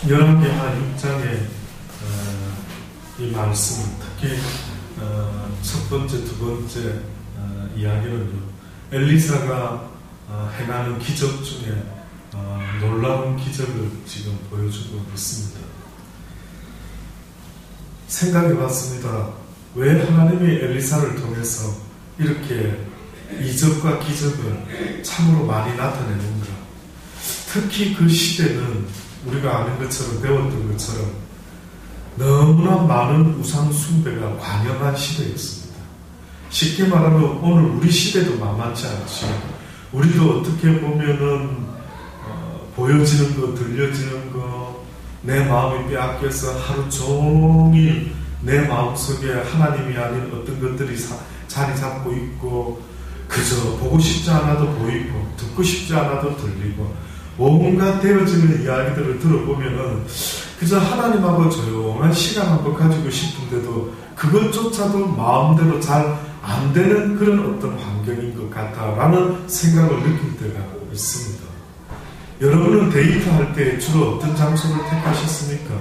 열왕기하 6장의 이 말씀, 특히 첫 번째, 두 번째 이야기는요, 엘리사가 행하는 기적 중에 놀라운 기적을 지금 보여주고 있습니다. 생각해봤습니다. 왜 하나님이 엘리사를 통해서 이렇게 이적과 기적을 참으로 많이 나타내는가? 특히 그 시대는 우리가 아는 것처럼, 배웠던 것처럼 너무나 많은 우상 숭배가 관영한 시대였습니다. 쉽게 말하면 오늘 우리 시대도 만만치 않죠. 우리도 어떻게 보면은 보여지는 거, 들려지는 거, 내 마음이 빼앗겨서 하루 종일 내 마음속에 하나님이 아닌 어떤 것들이 자리 잡고 있고, 그저 보고 싶지 않아도 보이고 듣고 싶지 않아도 들리고, 온갖 되어지는 이야기들을 들어보면은 그저 하나님하고 조용한 시간 한번 가지고 싶은데도 그것조차도 마음대로 잘 안 되는 그런 어떤 환경인 것 같다라는 생각을 느낄 때가 있습니다. 여러분은 데이트할 때 주로 어떤 장소를 택하셨습니까?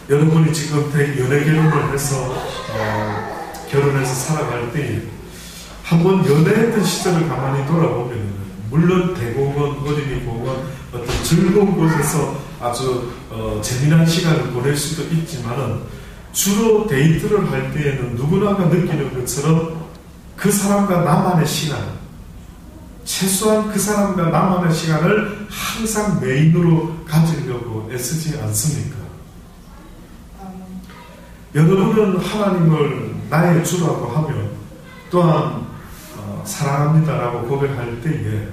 여러분이 지금 연애 결혼을 해서 결혼해서 살아갈 때 한번 연애했던 시절을 가만히 돌아보면, 물론 대공원, 어린이공원, 어떤 즐거운 곳에서 아주 재미난 시간을 보낼 수도 있지만은, 주로 데이트를 할 때에는 누구나가 느끼는 것처럼 그 사람과 나만의 시간, 최소한 그 사람과 나만의 시간을 항상 메인으로 가지려고 애쓰지 않습니까? 여러분은 하나님을 나의 주라고 하며 또한 사랑합니다라고 고백할 때에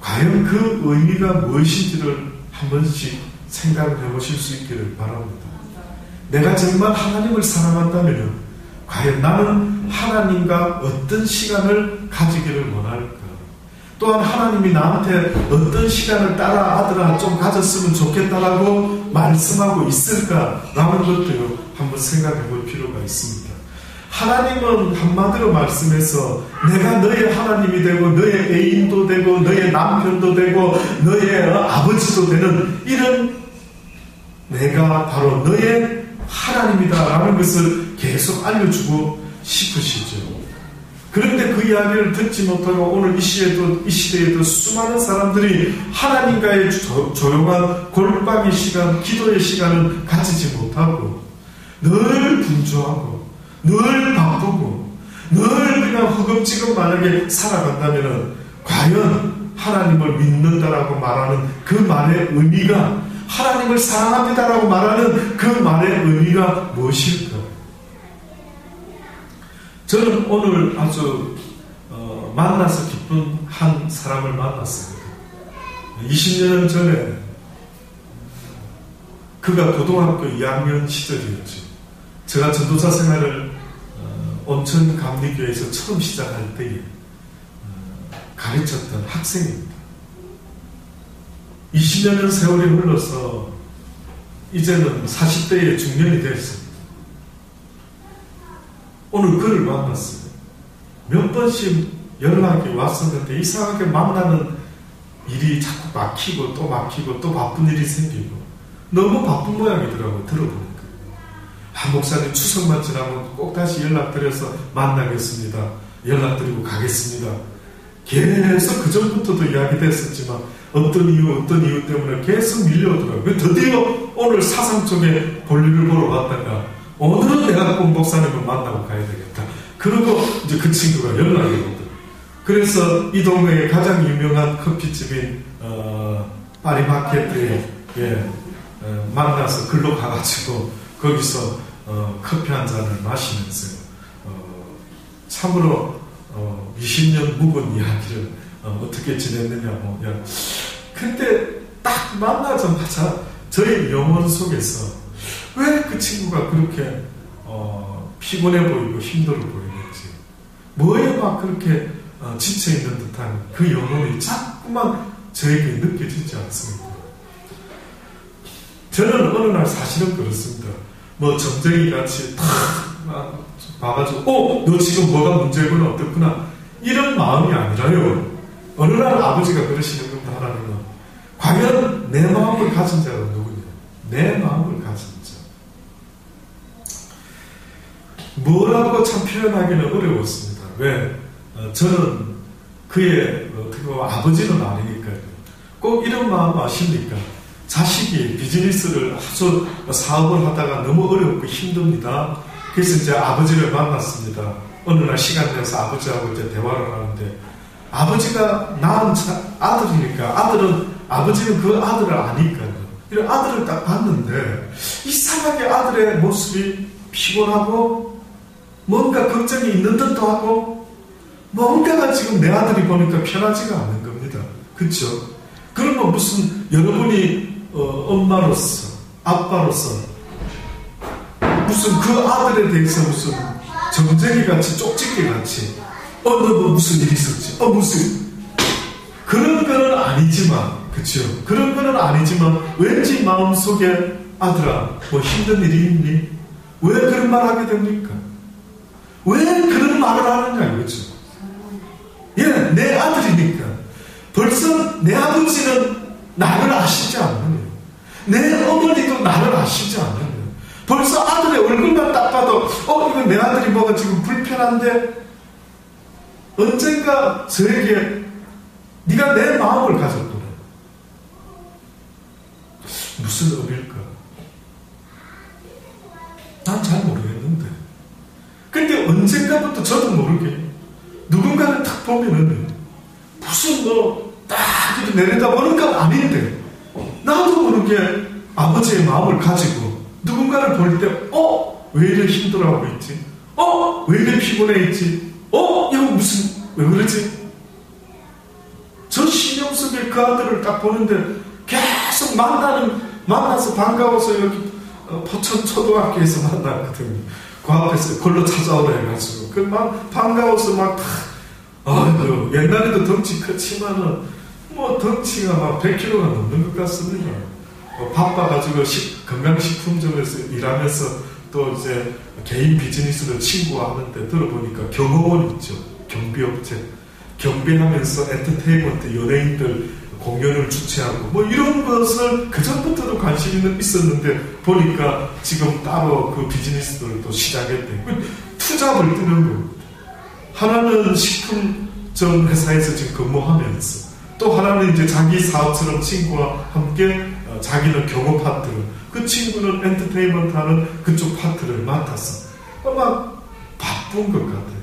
과연 그 의미가 무엇인지를 한 번씩 생각을 해보실 수 있기를 바랍니다. 내가 정말 하나님을 사랑한다면 과연 나는 하나님과 어떤 시간을 가지기를 원할까? 또한 하나님이 나한테 어떤 시간을 따라 아들아 좀 가졌으면 좋겠다라고 말씀하고 있을까라는 것도 한번 생각해 볼 필요가 있습니다. 하나님은 한마디로 말씀해서 내가 너의 하나님이 되고 너의 애인도 되고 너의 남편도 되고 너의 아버지도 되는 이런 내가 바로 너의 하나님이다라는 것을 계속 알려주고 싶으시죠. 그런데 그 이야기를 듣지 못하고 오늘 이 시대에도 수많은 사람들이 하나님과의 조용한 골방의 시간, 기도의 시간을 가지지 못하고 늘 분주하고 늘 바쁘고 늘 그냥 허겁지겁만하게 살아간다면 과연 하나님을 믿는다라고 말하는 그 말의 의미가, 하나님을 사랑합니다라고 말하는 그 말의 의미가 무엇일까? 저는 오늘 아주 만나서 기쁜 한 사람을 만났습니다. 20년 전에 그가 고등학교 2학년 시절이었죠. 제가 전도사 생활을 온천 감리교회에서 처음 시작할 때에 가르쳤던 학생입니다. 20년의 세월이 흘러서 이제는 40대의 중년이 됐습니다. 오늘 그를 만났어요. 몇 번씩 연락이 왔었는데 이상하게 만나는 일이 자꾸 막히고 또 바쁜 일이 생기고 너무 바쁜 모양이더라고요. 들어보니까. 목사님 추석만 지나면 꼭 다시 연락드려서 만나겠습니다. 연락드리고 가겠습니다. 계속 그 전부터도 이야기됐었지만 어떤 이유 때문에 계속 밀려오더라고요. 드디어 오늘 사상 쪽에 볼일을 보러 왔다가 오늘은 내가 꼭 목사님을 만나고 가야 되겠다. 그러고 이제 그 친구가 연락이 오더라고요. 그래서 이 동네에 가장 유명한 커피집인 파리마켓에 만나서 글로 가가지고 거기서 커피 한 잔을 마시면서 참으로 20년 묵은 이야기를 어떻게 지냈느냐 근데 딱 만나자마자 저의 영혼 속에서 왜 그 친구가 그렇게 피곤해 보이고 힘들어 보이는지, 뭐에 막 그렇게 지쳐있는 듯한 그 영혼이 자꾸만 저에게 느껴지지 않습니다. 저는 어느 날 사실은 그렇습니다. 정쟁이 같이 탁 봐가지고 너 지금 뭐가 문제구나 어떻구나 이런 마음이 아니라요. 어느 날 아버지가 그러시는 겁니다. 하나님은 과연 내 마음을 가진 자는 누구냐? 내 마음을 가진 자. 뭐라고 참 표현하기는 어려웠습니다. 왜? 저는 그의 어떻게 보면 아버지는 아니니까요. 꼭 이런 마음 아십니까? 자식이 비즈니스를 아주 사업을 하다가 너무 어렵고 힘듭니다. 그래서 이제 아버지를 만났습니다. 어느 날 시간 내서 아버지하고 이제 대화를 하는데, 아버지가 낳은 아들이니까 아버지는 그 아들을 아니까요. 이런 아들을 딱 봤는데 이상하게 아들의 모습이 피곤하고 뭔가 걱정이 있는 듯도 하고 뭔가가 지금 내 아들이 보니까 편하지가 않는 겁니다. 그렇죠? 그러면 무슨 여러분이 엄마로서 아빠로서 무슨 그 아들에 대해서 무슨 정쟁이 같이 쪽집게 같이 너 무슨 일이 있었지? 무슨 그런 거는 아니지만, 그쵸? 그런 거는 아니지만 왠지 마음속에 아들아 뭐 힘든 일이 있니? 왜 그런 말 하게 됩니까? 왜 그런 말을 하느냐 이거죠. 예, 내 아들이니까. 벌써 내 아버지는 나를 아시지 않느냐, 내 어머니도 나를 아시지 않느냐. 벌써 아들의 얼굴만 딱 봐도 이거 내 아들이 뭐가 지금 불편한데 언젠가 저에게 네가 내 마음을 가졌구나. 무슨 의미일까? 난 잘 모르겠는데. 근데 언젠가부터 저도 모르게 누군가를 탁 보면은 무슨 딱 이렇게 내려다보는 건 아닌데 나도 모르게 아버지의 마음을 가지고 누군가를 볼 때 왜 이래 힘들어하고 있지? 왜 이래 피곤해 있지? 이거 무슨 왜 그러지? 저 신영 속에 그 아들을 딱 보는데 계속 만나서 반가워서 여기 포천 초등학교에서 만났거든요. 그 앞에서 걸로 찾아오라 해가지고 그 막 반가워서 막 옛날에도 덩치 크지만은 뭐 덩치가 막 100kg가 넘는 것 같습니다. 바빠가지고 건강식품점에서 일하면서 또 이제 개인 비즈니스를 친구와 하는데 들어보니까 경호원 있죠. 경비업체. 경비하면서 엔터테인먼트 연예인들 공연을 주최하고 뭐 이런 것을 그전부터도 관심이 있었는데 보니까 지금 따로 그 비즈니스들도 시작했대. 투잡을 뜨는 겁니다. 하나는 식품점 회사에서 지금 근무하면서 또 하나는 이제 자기 사업처럼 친구와 함께 자기는 경호 파트를, 그 친구는 엔터테인먼트 하는 그쪽 파트를 맡아서 막 바쁜 것 같아요.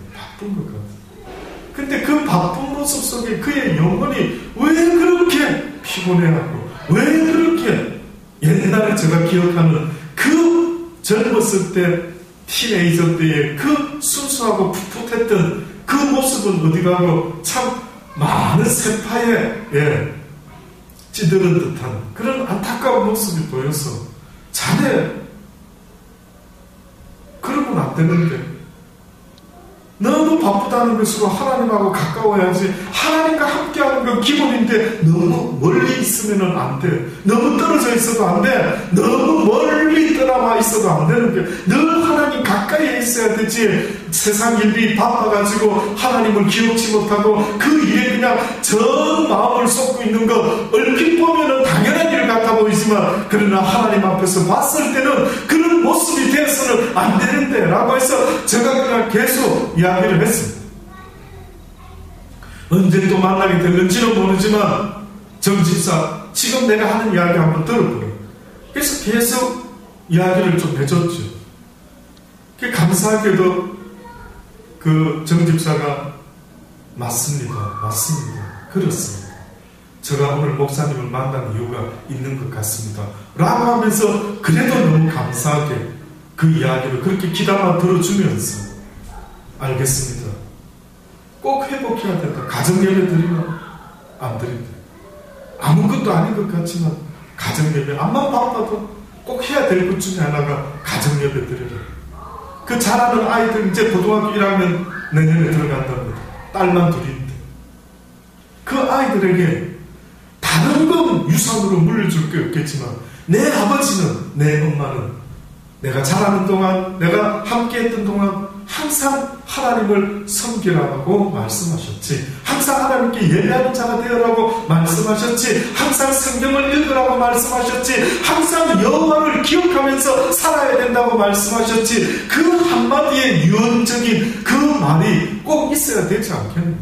근데 그 바쁜 모습 속에 그의 영혼이 왜 그렇게 피곤해하고 왜 그렇게 옛날에 제가 기억하는 그 젊었을 때 티네이저 때의 그 순수하고 풋풋했던 그 모습은 어디 가고 참 많은 세파에 찌들은 듯한 그런 안타까운 모습이 보여서 자네 그러면 안 되는데 너무 바쁘다는 것으로 하나님하고 가까워야지. 하나님과 함께하는 건 기본인데 너무 멀리 있으면 안 돼. 너무 떨어져 있어도 안 돼. 너무 멀리 떠나와 있어도 안 되는 게 늘 하나님 가까이에 있어야 되지. 세상 일이 바빠가지고 하나님을 기억지 못하고 그 일에 그냥 전 마음을 쏟고 있는 거 얼핏 보면 당연한 일 같아 보이지만 그러나 하나님 앞에서 봤을 때는 그런 모습이 되어서는 안 되는데 라고 해서 제가 그냥 계속 이야기를 했습니다. 언제 또 만나게 될는지는 모르지만 정집사 지금 내가 하는 이야기 한번 들어보래. 그래서 계속 이야기를 좀 해줬죠. 감사하게도 그 정집사가 맞습니다. 그렇습니다. 제가 오늘 목사님을 만난 이유가 있는 것 같습니다. 라고 하면서 그래도 너무 감사하게 그 이야기를 그렇게 귀담아 들어주면서 알겠습니다. 꼭 회복해야 된다. 가정예배 드리면 안 드린다. 아무것도 아닌 것 같지만 가정예배 암만 바빠도 꼭 해야 될 것 중에 하나가 가정예배 드리라. 그 잘하는 아이들 이제 고등학교 1학년 내년에 들어간답니다. 딸만 둘인데 그 아이들에게 다른 건 유산으로 물려줄 게 없겠지만 내 아버지는 내 엄마는 내가 자라는 동안 내가 함께했던 동안 항상 하나님을 섬기라고 말씀하셨지. 항상 하나님께 예배하는 자가 되어라고 말씀하셨지, 항상 성경을 읽으라고 말씀하셨지, 항상 여호와를 기억하면서 살아야 된다고 말씀하셨지. 그 한마디의 유언적인 그 말이 꼭 있어야 되지 않겠느냐.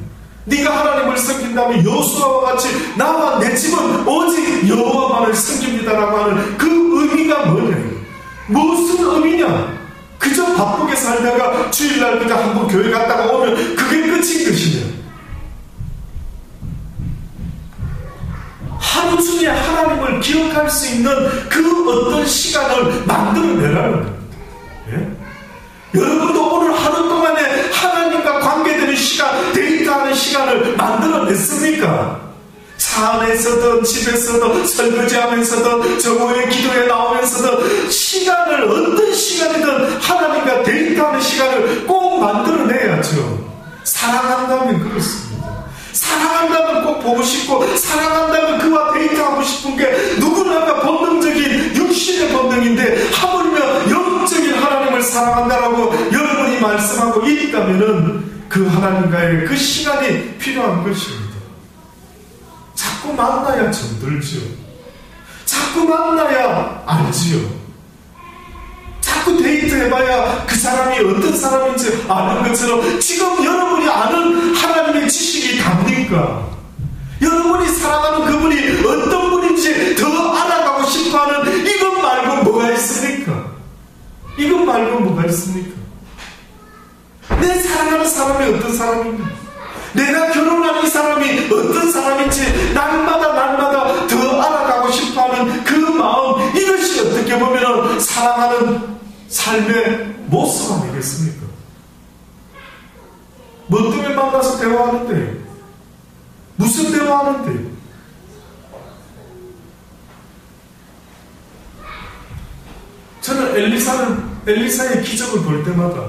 네가 하나님을 섬긴다면 여호수아와 같이 나와 내 집은 오직 여호와만을 섬깁니다라고 하는 그 의미가 뭐냐, 무슨 의미냐. 그저 바쁘게 살다가 주일날 그저 한번 교회 갔다가 오면 그게 끝인 것이냐. 하루 중에 하나님을 기억할 수 있는 그 어떤 시간을 만들어내라는 겁니다. 예? 여러분도 오늘 하루 동안에 하나님과 관계되는 시간, 데이트하는 시간을 만들어냈습니까? 차 안에서든 집에서든 설거지하면서든 정오의 기도에 나오면서든 시간을, 어떤 시간이든 하나님과 데이트하는 시간을 꼭 만들어내야죠. 사랑한다면 그렇습니다. 사랑한다면 꼭 보고 싶고, 사랑한다면 그와 데이트하고 싶은 게 누구나가 본능적인 육신의 본능인데, 하물며 영적인 하나님을 사랑한다라고 여러분이 말씀하고 있다면은 그 하나님과의 그 시간이 필요한 것입니다. 자꾸 만나야 정들지요. 자꾸 만나야 알지요. 자꾸 데이트해봐야 그 사람이 어떤 사람인지 아는 것처럼 지금 여러분이 아는 하나님의 지식이 답니까? 여러분이 사랑하는 그분이 어떤 분인지 더 알아가고 싶어하는 이것 말고 뭐가 있습니까? 이것 말고 뭐가 있습니까? 내 사랑하는 사람이 어떤 사람인가? 내가 결혼한 이 사람이 어떤 사람인지 날마다 더 알아가고 싶어하는 그 마음, 이것이 어떻게 보면 사랑하는 삶의 모습 아니겠습니까? 뭐 때문에 만나서 대화하는데, 무슨 대화하는데? 저는 엘리사의 기적을 볼 때마다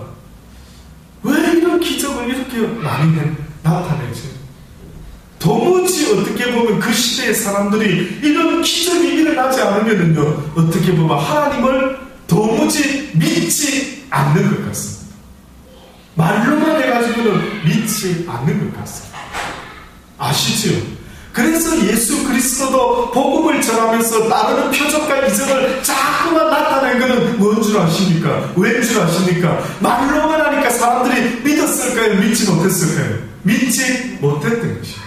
왜 이런 기적을 이렇게 많이 나타내지? 도무지 어떻게 보면 그 시대의 사람들이 이런 기적이 일어나지 않으면요, 어떻게 보면 하나님을 도무지 믿지 않는 것 같습니다. 말로만 해가지고는 믿지 않는 것 같습니다. 아시지요? 그래서 예수 그리스도도 복음을 전하면서 따르는 표적과 이적을 자꾸만 나타낸 것은 뭔 줄 아십니까? 왠 줄 아십니까? 말로만 하니까 사람들이 믿었을까요? 믿지 못했을까요? 믿지 못했던 것이에요.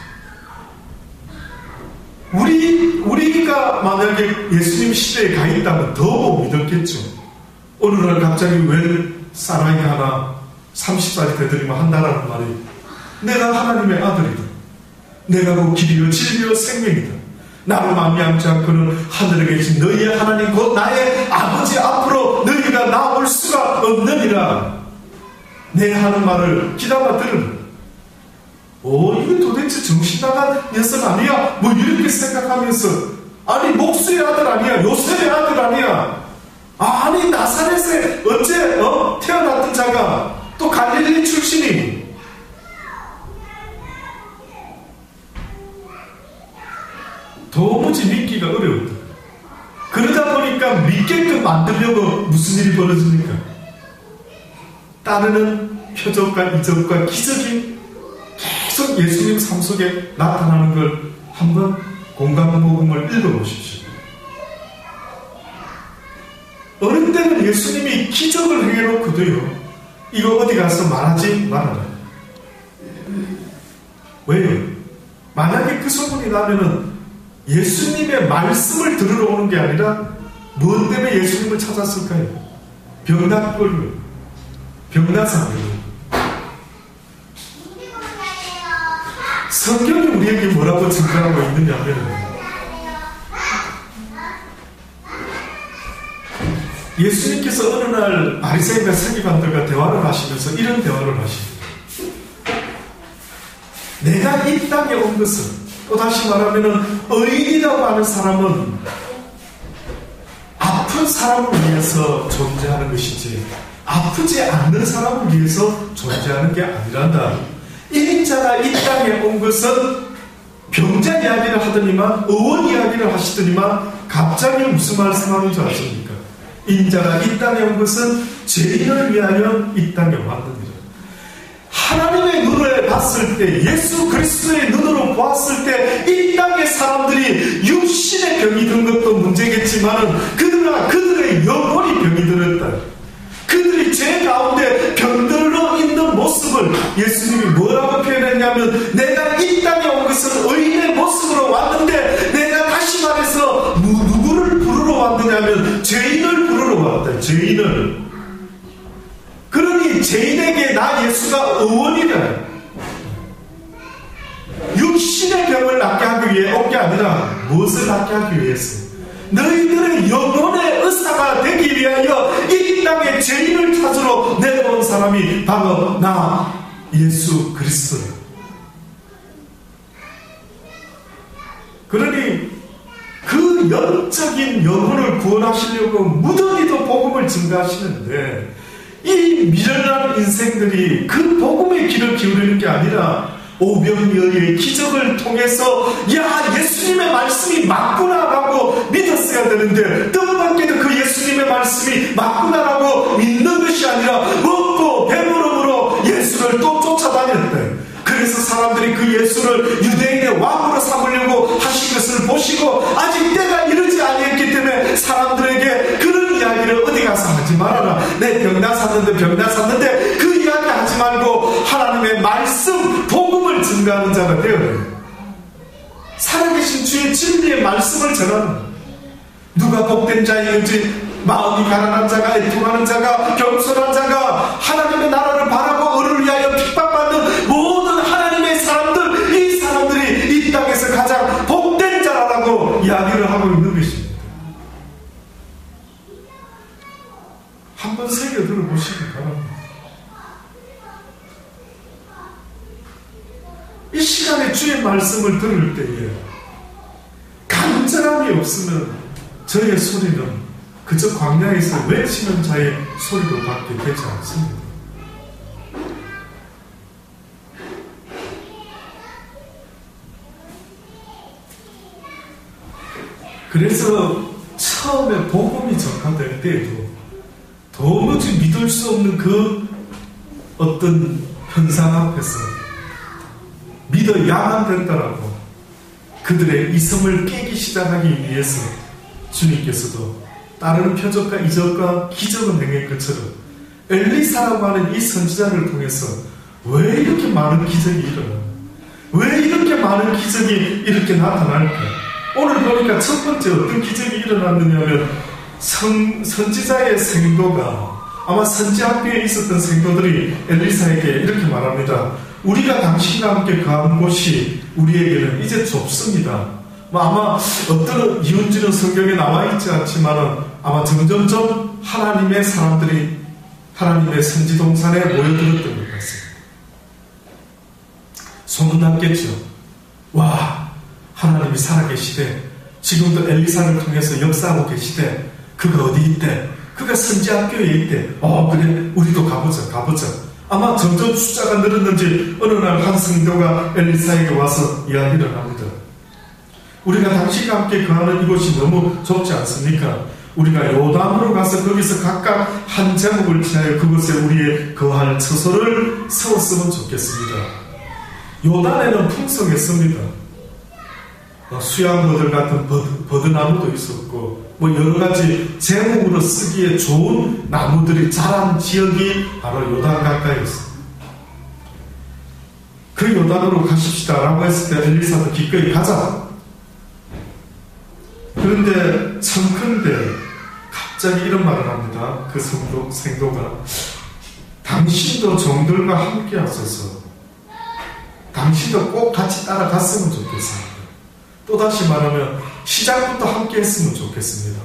우리가 만약에 예수님 시대에 가 있다면 더 못 믿었겠죠. 어느 날 갑자기 왜 사람이 하나 30살이 되더니만 한다라는 말이, 내가 하나님의 아들이다, 내가 그 길이요 진리요 생명이다, 나로 말미암지 않고는 하늘에 계신 너희의 하나님 곧 나의 아버지 앞으로 너희가 나올 수가 없느니라, 내 하는 말을 귀담아 들으라. 이게 도대체 정신 나간 녀석 아니야? 뭐 이렇게 생각하면서, 아니 목수의 아들 아니야? 요셉의 아들 아니야? 아니 나사렛에 어째 태어났던 자가 또 갈릴리 출신이, 도무지 믿기가 어려웠다. 그러다 보니까 믿게끔 만들려고 무슨 일이 벌어집니까? 따르는 표적과 이적과 기적이 계속 예수님 삶 속에 나타나는 걸 한번 공감복음을 읽어보십시오. 어느 때는 예수님이 기적을 행해놓고도요, 이거 어디 가서 말하지 말아라. 왜요? 만약에 그 소문이 나면은 예수님의 말씀을 들으러 오는 게 아니라 무엇 때문에 예수님을 찾았을까요? 병난 꼴로, 병나사로. 성경이 우리에게 뭐라고 증거하고 있느냐면, 예수님께서 어느 날 바리새인과 서기관들과 대화를 하시면서 이런 대화를 하십니다. 내가 이 땅에 온 것은, 또 다시 말하면 의인이라고 하는 사람은 아픈 사람을 위해서 존재하는 것이지 아프지 않는 사람을 위해서 존재하는 게 아니란다. 인자가 이 땅에 온 것은 병자 이야기를 하더니만, 의원 이야기를 하시더니만 갑자기 무슨 말씀하는 줄 아십니까? 인자가 이 땅에 온 것은 죄인을 위하여 이 땅에 왔느니라. 하나님의 눈을 봤을 때, 예수 그리스도의 눈으로 보았을 때 이 땅의 사람들이 육신의 병이 든 것도 문제겠지만 그들의 영혼이 병이 들었다. 그들이 죄 가운데 병들어 있는 모습을 예수님이 뭐라고 표현했냐면, 내가 이 땅에 온 것은 의인의 모습으로 왔는데 내가 다시 말해서 누구를 부르러 왔느냐면 죄인을 부르러 왔다. 죄인을. 그러니 죄인에게 나 예수가 의원이다. 육신의 병을 낫게 하기 위해 온 게 아니라 무엇을 낫게 하기 위해서? 너희들의 영혼의 의사가 되기 위하여 이 땅에 죄인을 찾으러 내려온 사람이 바로 나 예수 그리스도다. 그러니 그 영적인 영혼을 구원하시려고 무더기도 복음을 증가하시는데, 이 미련한 인생들이 그 복음의 귀를 기울이는 게 아니라 오병이어의 기적을 통해서 야, 예수님의 말씀이 맞구나라고 믿었어야 되는데, 뜻밖에도 그 예수님의 말씀이 맞구나라고 믿는 것이 아니라 먹고 배부름으로 예수를 또 쫓아다녔대. 그래서 사람들이 그 예수를 유대인의 왕으로 삼으려고 하신 것을 보시고 아직 때가 이르지 아니했기 때문에 사람들에게 그런 이야기를 어디 가서 하지 말아라. 내 병나 샀는데 그 이야기 하지 말고 하나님의 말씀, 복음을 증가하는 자가 되어라. 살아계신 주의 진리의 말씀을 전하는, 누가 복된 자이든지 마음이 가난한 자가, 애통하는 자가, 겸손한 자가, 하나님의 나라를 바라고 의를 위하여 핍박받는 모든 하나님의 사람들, 이 사람들이 이 땅에서 가장 복된 자라고 이야기를 하고 있는 것입니다. 한번 새겨 들어보시기 바랍니다. 이 시간에 주의 말씀을 들을 때에 간절함이 없으면 저의 소리는 그저 광야에서 외치는 자의 소리로 밖에 되지 않습니다. 그래서 처음에 복음이 전파될 때에도 도무지 믿을 수 없는 그 어떤 현상 앞에서 믿어야만 된다라고 그들의 이성을 깨기 시작하기 위해서 주님께서도 다른 표적과 이적과 기적을 행한 것처럼 엘리사라고 하는 이 선지자를 통해서 왜 이렇게 많은 기적이 일어나? 왜 이렇게 많은 기적이 이렇게 나타날까? 오늘 보니까 첫 번째 어떤 기적이 일어났느냐면 선지자의 생도가, 아마 선지학교에 있었던 생도들이 엘리사에게 이렇게 말합니다. 우리가 당신과 함께 거한 곳이 우리에게는 이제 좁습니다. 아마 어떤 이유인지는 성경에 나와 있지 않지만 아마 점점점 하나님의 사람들이 하나님의 선지동산에 모여들었던 것 같습니다. 소문났겠죠. 와, 하나님이 살아계시대, 지금도 엘리사를 통해서 역사하고 계시대, 그가 어디 있대, 그가 선지학교에 있대, 그래 우리도 가보자. 아마 점점 숫자가 늘었는지 어느 날 한 성도가 엘리사에게 와서 이야기를 합니다. 우리가 당신과 함께 거하는 이곳이 너무 좁지 않습니까? 우리가 요단으로 가서 거기서 각각 한 제목을 취하여 그곳에 우리의 거할 처소를 세웠으면 좋겠습니다. 요단에는 풍성했습니다. 수양버들 같은 버드나무도 있었고 여러가지 제목으로 쓰기에 좋은 나무들이 자란 지역이 바로 요단 가까이였습니다. 그 요단으로 가십시다 라고 했을 때 엘리사도 기꺼이 가자. 그런데 청컨대 갑자기 이런 말을 합니다. 그 생도가 당신도 종들과 함께 하소서. 당신도 꼭 같이 따라갔으면 좋겠습니다. 또다시 말하면 시작부터 함께 했으면 좋겠습니다.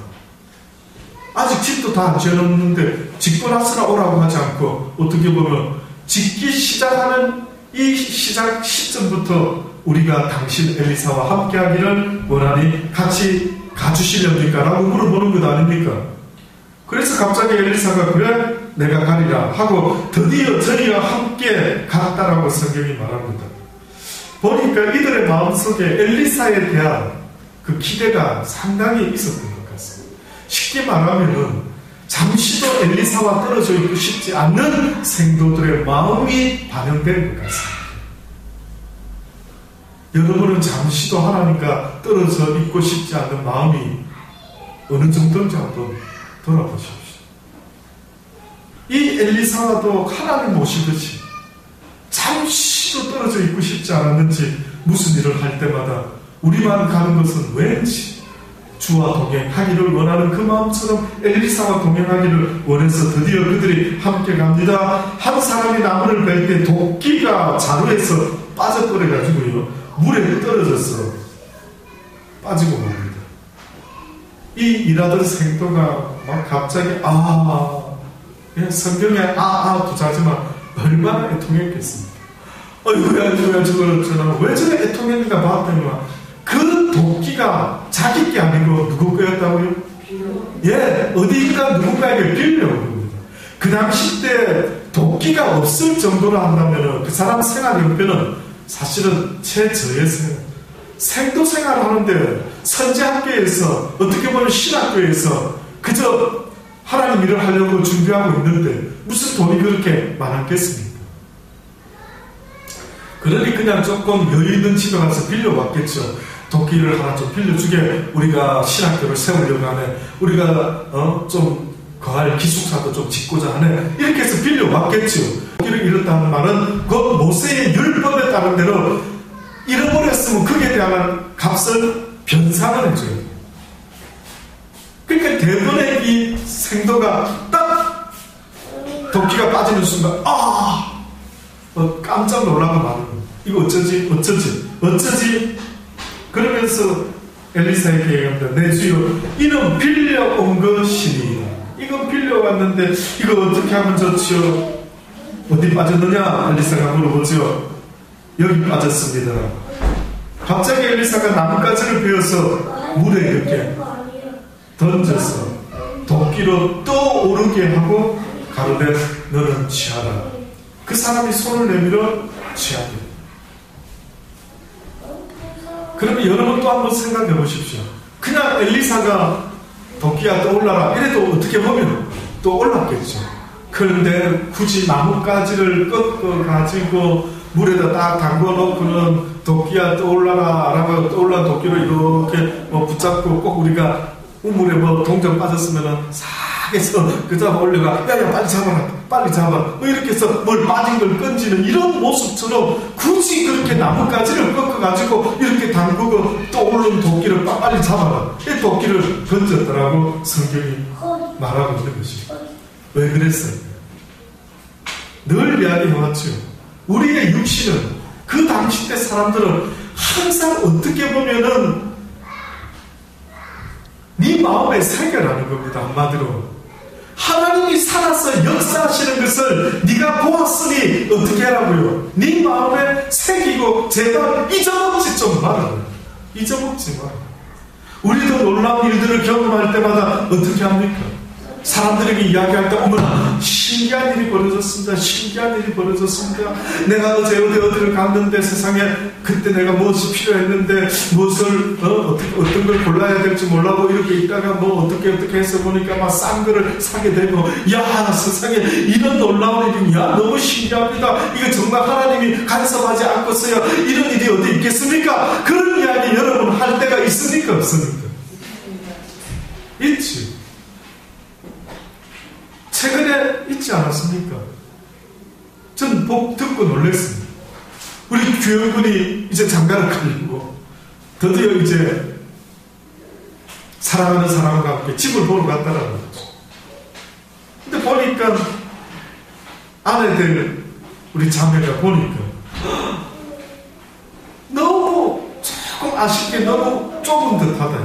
아직 집도 다 안 지어놓는데 짓고 나서나 오라고 하지 않고 어떻게 보면 짓기 시작하는 이 시작 시점부터 우리가 당신 엘리사와 함께 하기를 원하니 같이 가주시렵니까? 라고 물어보는 것 아닙니까? 그래서 갑자기 엘리사가 그래 내가 가리라 하고 드디어 저희와 함께 갔다라고 성경이 말합니다. 보니까 이들의 마음속에 엘리사에 대한 그 기대가 상당히 있었던 것 같습니다. 쉽게 말하면은 잠시도 엘리사와 떨어져 있고 싶지 않는 생도들의 마음이 반영된 것 같습니다. 여러분은 잠시도 하나님과 떨어져 있고 싶지 않은 마음이 어느 정도인지 한번 돌아보십시오. 이 엘리사와도 하나님 모시듯이 잠시도 떨어져 있고 싶지 않았는지 무슨 일을 할 때마다 우리만 가는 것은 왠지 주와 동행하기를 원하는 그 마음처럼 엘리사와 동행하기를 원해서 드디어 그들이 함께 갑니다. 한 사람이 나무를 벨 때 도끼가 자루에서 빠져버려가지고요, 물에 떨어져서 빠지고 맙니다. 이 일하던 생도가 막 갑자기 성경에 부자지만 얼마나 애통했겠습니까? 어이구야 저거는 왜 저래 애통했는가 봤더니만 그 도끼가 자기 게 아니고 누구 거였다고요? 어디인가 누군가에게 빌려온 겁니다. 그 당시 때 도끼가 없을 정도로 한다면 그 사람 생활 형편은 사실은 최저였어요. 생도 생활을 하는데 선지학교에서, 어떻게 보면 신학교에서 그저 하나님 일을 하려고 준비하고 있는데 무슨 돈이 그렇게 많았겠습니까? 그러니 그냥 조금 여유 있는 집에 가서 빌려왔겠죠. 도끼를 하나 좀 빌려주게, 우리가 신학교를 세우려고 하네, 우리가 좀 거할 기숙사도 좀 짓고자 하네, 이렇게 해서 빌려왔겠죠. 도끼를 잃었다는 말은 그 모세의 율법에 따른 대로 잃어버렸으면 그에 대한 값을 변상을 해줘야 돼요. 그러니까 대부분의 이 생도가 딱 도끼가 빠지는 순간 깜짝 놀라고 말하는 거예요. 이거 어쩌지? 그러면서 엘리사에게 얘기합니다. 내 주여, 이는 빌려온 것이니이다. 이건 빌려왔는데 이거 어떻게 하면 좋지요? 어디 빠졌느냐? 엘리사가 물어보죠. 여기 빠졌습니다. 갑자기 엘리사가 나뭇가지를 베어서 물에 이렇게 던져서 도끼로 또 오르게 하고 가로되 너는 취하라. 그 사람이 손을 내밀어 취하게. 그러면 여러분 또 한번 생각해 보십시오. 그냥 엘리사가 도끼야 떠올라라 이래도 어떻게 보면 또 올랐겠죠. 그런데 굳이 나뭇가지를 꺾어가지고 물에다 딱 담궈놓고는 도끼야 떠올라라 라고 떠올란 도끼를 이렇게 붙잡고 꼭 우리가 우물에 동전 빠졌으면은 싹 해서 그 잡아 올려가 야야 빨리 잡아 이렇게 해서 뭘 빠진 걸 건지는 이런 모습처럼 굳이 그렇게 나뭇가지를 꺾어가지고 이렇게 담그고 또 오른 도끼를 빨리 잡아라, 이 도끼를 건졌더라고 성경이 말하고 있는 것이죠. 왜 그랬어요? 늘 이야기해왔죠. 우리의 육신은, 그 당시 때 사람들은 항상 어떻게 보면은 네 마음에 새겨라는 겁니다. 한마디로 하나님이 살아서 역사하시는 것을 네가 보았으니 어떻게 하라고요? 네 마음에 새기고 제발 잊어먹지 좀 마라. 잊어먹지 마라. 우리도 놀라운 일들을 경험할 때마다 어떻게 합니까? 사람들에게 이야기할 때 어머나 신기한 일이 벌어졌습니다. 내가 어제 어디를 갔는데 세상에 그때 내가 무엇이 필요했는데 무엇을 어떤 걸 골라야 될지 몰라고 이렇게 있다가 어떻게 해서 보니까 막 싼 거를 사게 되고, 야 세상에 이런 놀라운 일이냐, 너무 신기합니다. 이거 정말 하나님이 간섭하지 않고서야 이런 일이 어디 있겠습니까? 그런 이야기 여러분 할 때가 있습니까 없습니까? 있지. 최근에 있지 않았습니까? 전 듣고 놀랐습니다. 우리 교육군이 이제 장가를 가려고 드디어 이제 사랑하는 사람과 함께 집을 보러 갔다라는 거죠. 근데 보니까 아내들 우리 자매가 보니까 너무 조금 아쉽게 너무 좁은 듯하다.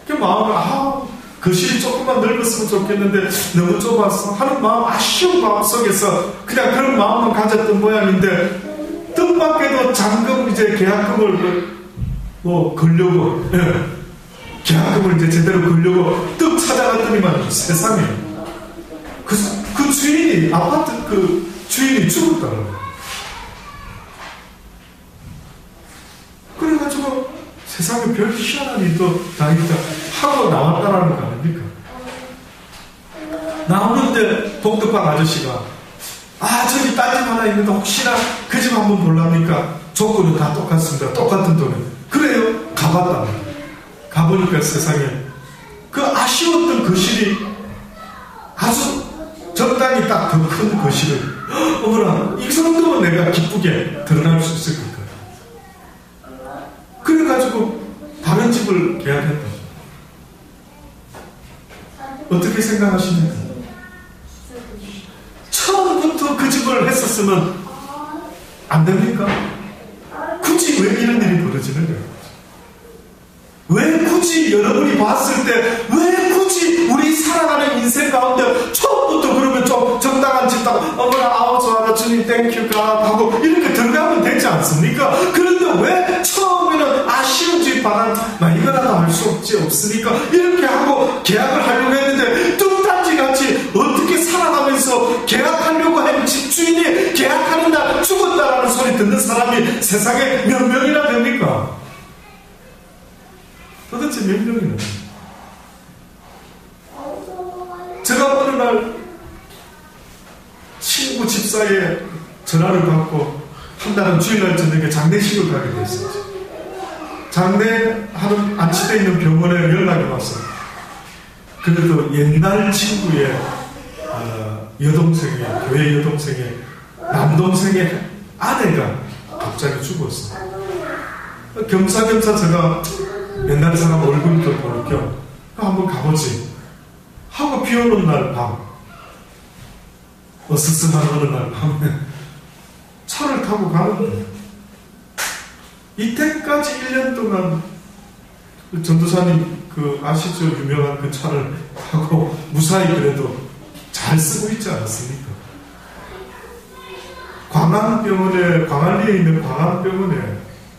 그 마음을 거실이 조금만 넓었으면 좋겠는데 너무 좁았어 하는 마음, 아쉬운 마음 속에서 그냥 그런 마음만 가졌던 모양인데 뜻밖에도 잔금 이제 계약금을 걸려고 계약금을 이제 제대로 걸려고 떡 찾아갔더니만 세상에 그 주인이 아파트 그 주인이 죽었더라고요. 그래가지고 세상에 별 희한한 일도 다 있다 하고 나왔다라는 거 아닙니까? 나오는데 복덕방 아저씨가 저기 딴 집 하나 있는데 혹시나 그 집 한번 볼랍니까? 조건은 다 똑같습니다. 똑같은 돈에. 그래요? 가봤다. 가보니까 세상에 그 아쉬웠던 거실이 아주 적당히 딱 더 큰 거실을 어머나 이 정도면 내가 기쁘게 드러날 수 있을 거야. 그래가지고 다른 집을 계약했다. 어떻게 생각하십니까? 처음부터 그 집을 했었으면 안 됩니까? 굳이 왜 이런 일이 벌어지는 거예요? 왜 굳이 여러분이 봤을 때 왜 굳이 우리 살아가는 인생 가운데 처음부터 그러면 좀 적당한 집 딱 어머나 아우 좋아라 주님 땡큐가 하고 이렇게 들어가면 되지 않습니까? 그런데 왜 처음에는 아쉬운 집 받아 나 이거라도 할 수 없으니까 이렇게 하고 계약을 하려고 했는데 뚱딴지같이 어떻게 살아가면서 계약하려고 한 집주인이 계약하는 날 죽었다라는 소리 듣는 사람이 세상에 몇 명이나 됩니까? 도대체 몇 명이나? 제가 어느 날 친구 집사의 전화를 받고 한 달은 주일날 저녁에 장례식을 가게 됐었죠. 장례하는 안치되어 있는 병원에 연락이 왔어요. 그래도 옛날 친구의 여동생의 교회 여동생의 남동생의 아내가 갑자기 죽었어요. 겸사겸사 제가 옛날 사람 얼굴도 볼 겸 한번 가보지 하고 비 오는 날 밤 어스스한 어느 날 밤에 차를 타고 가는데 이때까지 1년 동안 그 전도사님 그 아시죠? 유명한 그 차를 타고 무사히 그래도 잘 쓰고 있지 않았습니까? 광안병원에 광안리에 있는 광안병원에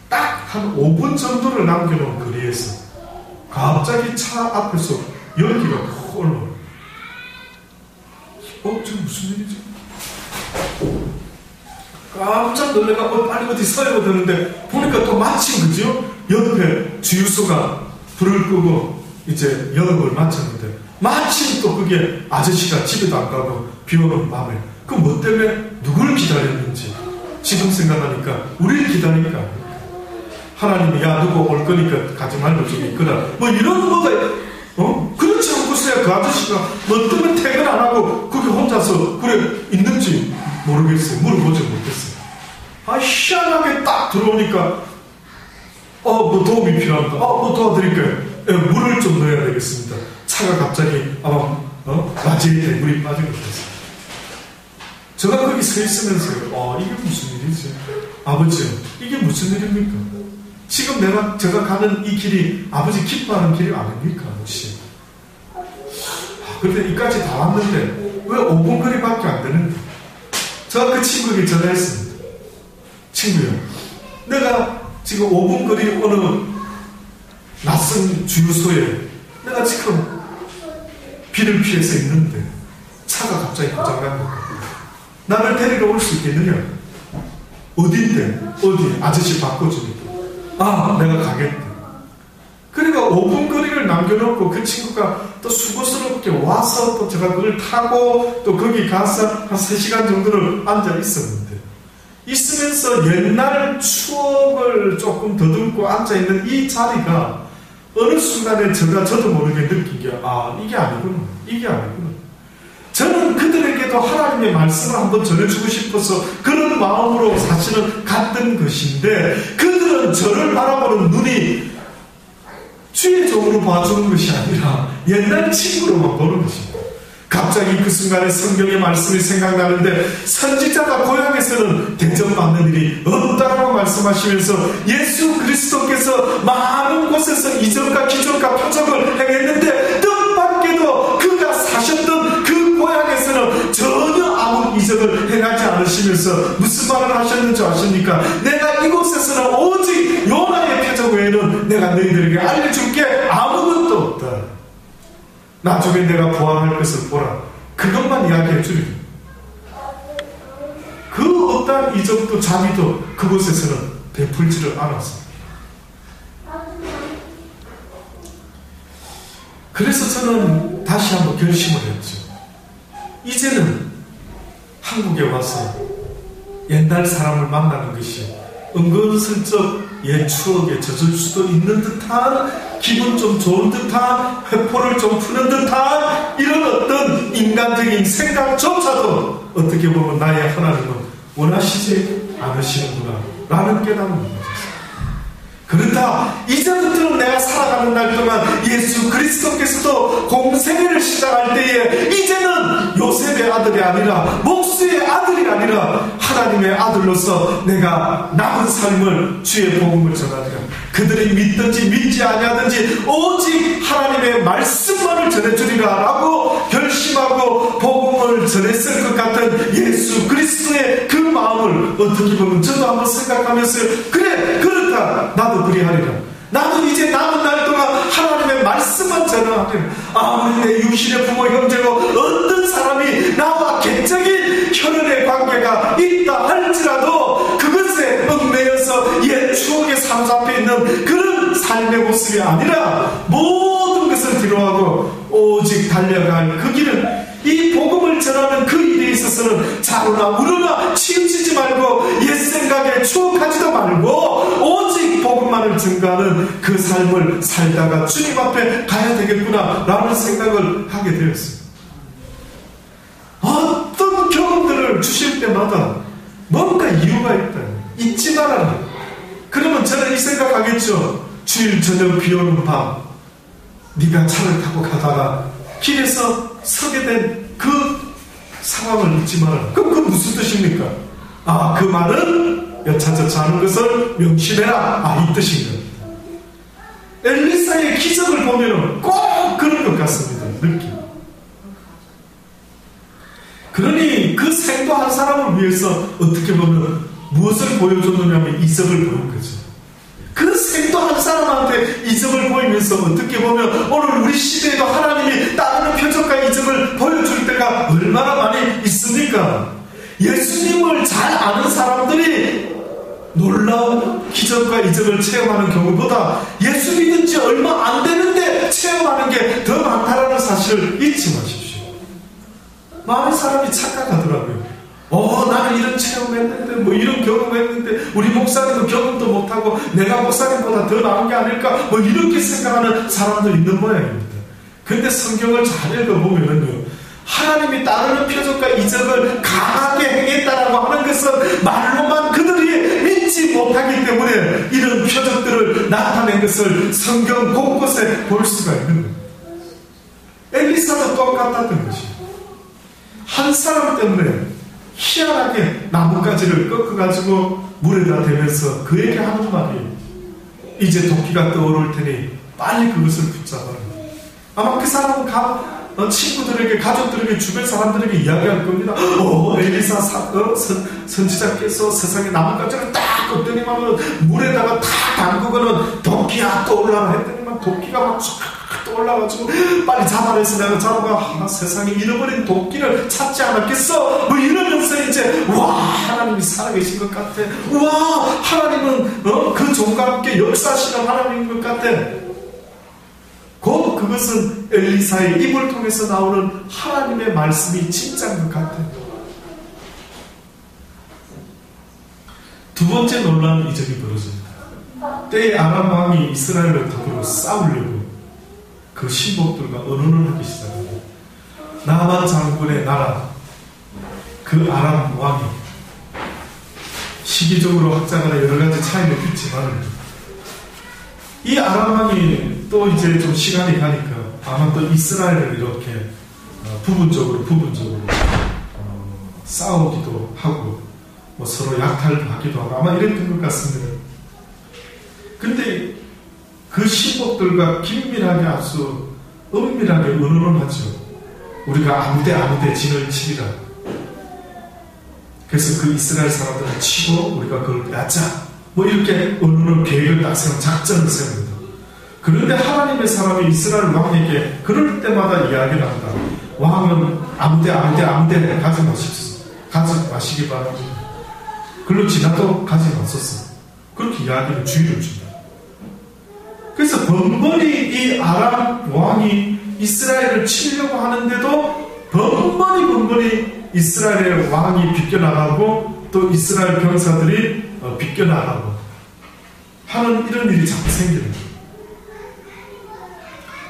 딱 한 5분 정도를 남겨놓은 거리에서 갑자기 차 앞에서 연기가 확 올라와요. 지금 무슨 일이지? 깜짝 놀래가 빨리 어디 서야 되는데 보니까 또 마침 그죠? 옆에 주유소가 불을 끄고 이제 영업을 마쳤는데 마침 또 그게 아저씨가 집에도 안 가고 비 오는 밤에 그 뭐 때문에 누굴 기다렸는지 지금 생각하니까 우리를 기다리니까 하나님이 누구 올 거니까 가지 말고 좀 있거라 뭐 이런 거가 그렇지 않고서야 그 아저씨가 뭐 때문에 퇴근 안 하고 거기 혼자서 그래 있는지 모르겠어요. 물어보지 못했어요. 희한하게 딱 들어오니까 뭐 도움이 필요합니다. 뭐 도와드릴까요? 물을 좀 넣어야 되겠습니다. 차가 갑자기 아마 라지에이터에 물이 빠진 것 같았어요. 제가 거기 서 있으면서요. 이게 무슨 일이지? 아버지요, 이게 무슨 일입니까? 지금 제가 가는 이 길이 아버지 기뻐하는 길이 아닙니까? 혹시? 그런데 이까지 다 왔는데 왜 5분 거리밖에 안 되는데? 제가 그 친구에게 전화했습니다. 친구요, 내가 지금 5분 거리 어느 낯선 주유소에 내가 지금 비를 피해서 있는데 차가 갑자기 고장난 거야. 나를 데리러 올 수 있겠느냐? 어딘데? 어디? 아저씨 바꿔주니까. 내가 가겠대. 그러니까 5분 거리를 남겨놓고 그 친구가 또 수고스럽게 와서 또 제가 그걸 타고 또 거기 가서 한 3시간 정도를 앉아 있었는데 있으면서 옛날 추억을 조금 더듬고 앉아있는 이 자리가 어느 순간에 저도 모르게 느낀 게 이게 아니구나. 이게 아니구나. 저는 그들에게도 하나님의 말씀을 한번 전해주고 싶어서 그런 마음으로 사실은 갔던 것인데 그들은 저를 바라보는 눈이 주의 종으로 봐주는 것이 아니라 옛날 친구로만 보는 것입니다. 갑자기 그 순간에 성경의 말씀이 생각나는데 선지자가 고향에서는 대접받는 일이 없다라고 말씀하시면서 예수 그리스도께서 많은 곳에서 이적과 기적과 표적을 행했는데 뜻밖에도 그가 사셨던 그 고향에서는 전혀 아무 이적을 행하지 않으시면서 무슨 말을 하셨는지 아십니까? 내가 이곳에서는 오직 요나의 표적 외에는 내가 너희들에게 알려줄 게 아무것도 없다. 나중에 내가 보아할 것을 보라. 그것만 이야기해 주리라. 그 어떠한 이적도 자비도 그곳에서는 베풀지를 않았습니다. 그래서 저는 다시 한번 결심을 했죠. 이제는 한국에 와서 옛날 사람을 만나는 것이 은근슬쩍 옛 추억에 젖을 수도 있는 듯한, 기분 좀 좋은 듯한, 회포를 좀 푸는 듯한 이런 어떤 인간적인 생각조차도 어떻게 보면 나의 하나님은 원하시지 않으시는구나 라는 깨달음을 가졌습니다. 그렇다, 이제부터는 내가 살아가는 날 동안 예수 그리스도께서도 공생애를 시작할 때에 이제는 요셉의 아들이 아니라, 목수의 아들이 아니라 하나님의 아들로서 내가 남은 삶을 주의 복음을 전하리라. 그들이 믿든지 믿지 아니하든지 오직 하나님의 말씀만을 전해주리라 라고 결심하고 복음을 전했을 것 같은 예수 그리스도의 그 마음을 어떻게 보면 저도 한번 생각하면서, 그래, 그렇다, 나도 그리하리라. 나도 이제 남은 날 동안 하나님의 말씀만 전하리라. 아무리 내 육신의 부모 형제고 어떤 사람이 나와 개적인 혈연의 관계가 있다 할지라도 그것에 얽매여서 옛 추억에 사로잡혀 있는 그런 삶의 모습이 아니라 모든 것을 뒤로하고 오직 달려갈 그 길은, 이 복음을 전하는 그 일에 있어서는 자루나 우르나 치우치지 말고 옛 생각에 추억하지도 말고 오직 복음만을 증거하는 그 삶을 살다가 주님 앞에 가야 되겠구나 라는 생각을 하게 되었습니다. 어떤 경험들을 주실 때마다 뭔가 이유가 있다. 잊지 말아라. 그러면 저는 이 생각하겠죠. 주일 저녁 비 오는 밤 네가 차를 타고 가다가 길에서 서게 된 그 상황을 잊지 마라. 그럼 그건 무슨 뜻입니까? 아, 그 말은 여차저차 하는 것을 명심해라. 이 뜻인 겁니다. 엘리사의 기적을 보면 꼭 그런 것 같습니다. 느낌. 그러니 그 생도한 사람을 위해서 어떻게 보면 무엇을 보여줬느냐면 이적을 보인 거죠. 그 생도한 사람한테 이적을 보이면서 어떻게 보면 오늘 우리 시대에도 하나님이 따르는 표적과 이적을 보여줄 때가 얼마나 많이 있습니까? 예수님을 잘 아는 사람들이 놀라운 기적과 이적을 체험하는 경우보다 예수 믿은 지 얼마 안 되는데 체험하는 게 더 많다는 사실을 잊지 마십시오. 많은 사람이 착각하더라고요. 나는 이런 체험했는데, 뭐 이런 경험했는데, 우리 목사님은 경험도 못하고 내가 목사님보다 더 나은 게 아닐까, 뭐 이렇게 생각하는 사람도 있는 모양입니다. 근데 성경을 잘 읽어보면요, 하나님이 따르는 표적과 이적을 강하게 행했다라고 하는 것은 말로만 그들이 믿지 못하기 때문에 이런 표적들을 나타낸 것을 성경 곳곳에 볼 수가 있는 거예요. 엘리사도 똑같았던 것이에요. 한 사람 때문에 희한하게 나뭇가지를 꺾어가지고 물에다 대면서 그에게 하는 말이, 이제 도끼가 떠오를 테니 빨리 그것을 붙잡아라. 아마 그 사람은 친구들에게, 가족들에게, 주변 사람들에게 이야기할 겁니다. 엘리사 선지자께서 세상에 나뭇가지를 딱 꺾더니만 물에다가 탁 담그고는 도끼야 떠올라라 했더니만 도끼가 막 올라가지고 빨리 잡아내서 내가 잡아가, 세상에 잃어버린 도끼를 찾지 않았겠어, 뭐 이러면서 이제 하나님이 살아계신 것 같아, 하나님은 그 종과 함께 역사하시는 하나님인 것 같아. 곧 그것은 엘리사의 입을 통해서 나오는 하나님의 말씀이 진짜인 것 같아. 두 번째 놀라운 이적이 벌어집니다. 때에 아람 왕이 이스라엘을 더불어 싸우려고 그 신복들과 언언을 하기 시작합니다. 나만 장군의 나라, 그 아람 왕이 시기적으로 학자마다 여러 가지 차이를 있지만, 이 아람 왕이 또 이제 좀 시간이 가니까 아마 또 이스라엘을 이렇게 부분적으로 싸우기도 하고 뭐 서로 약탈하기도 하고 아마 이랬던 것 같습니다. 근데 그 신복들과 긴밀하게 아주 은밀하게 의논을 하죠. 우리가 아무데 진을 치리라. 그래서 그 이스라엘 사람들을 치고 우리가 그걸 빼앗자, 뭐 이렇게 의논을, 계획을 딱 세우고 작전을 세웁니다. 그런데 하나님의 사람이 이스라엘 왕에게 그럴 때마다 이야기를 한다. 왕은 아무데 가지 마십시오. 가지 마시기 바랍니다. 글로 지나도 가지 마소서. 그렇게 이야기를 주의를 줍니다. 그래서 번번이 이 아람 왕이 이스라엘을 치려고 하는데도 번번이 이스라엘의 왕이 비껴나가고 또 이스라엘 병사들이 비껴나가고 하는 이런 일이 자꾸 생기는 거예요.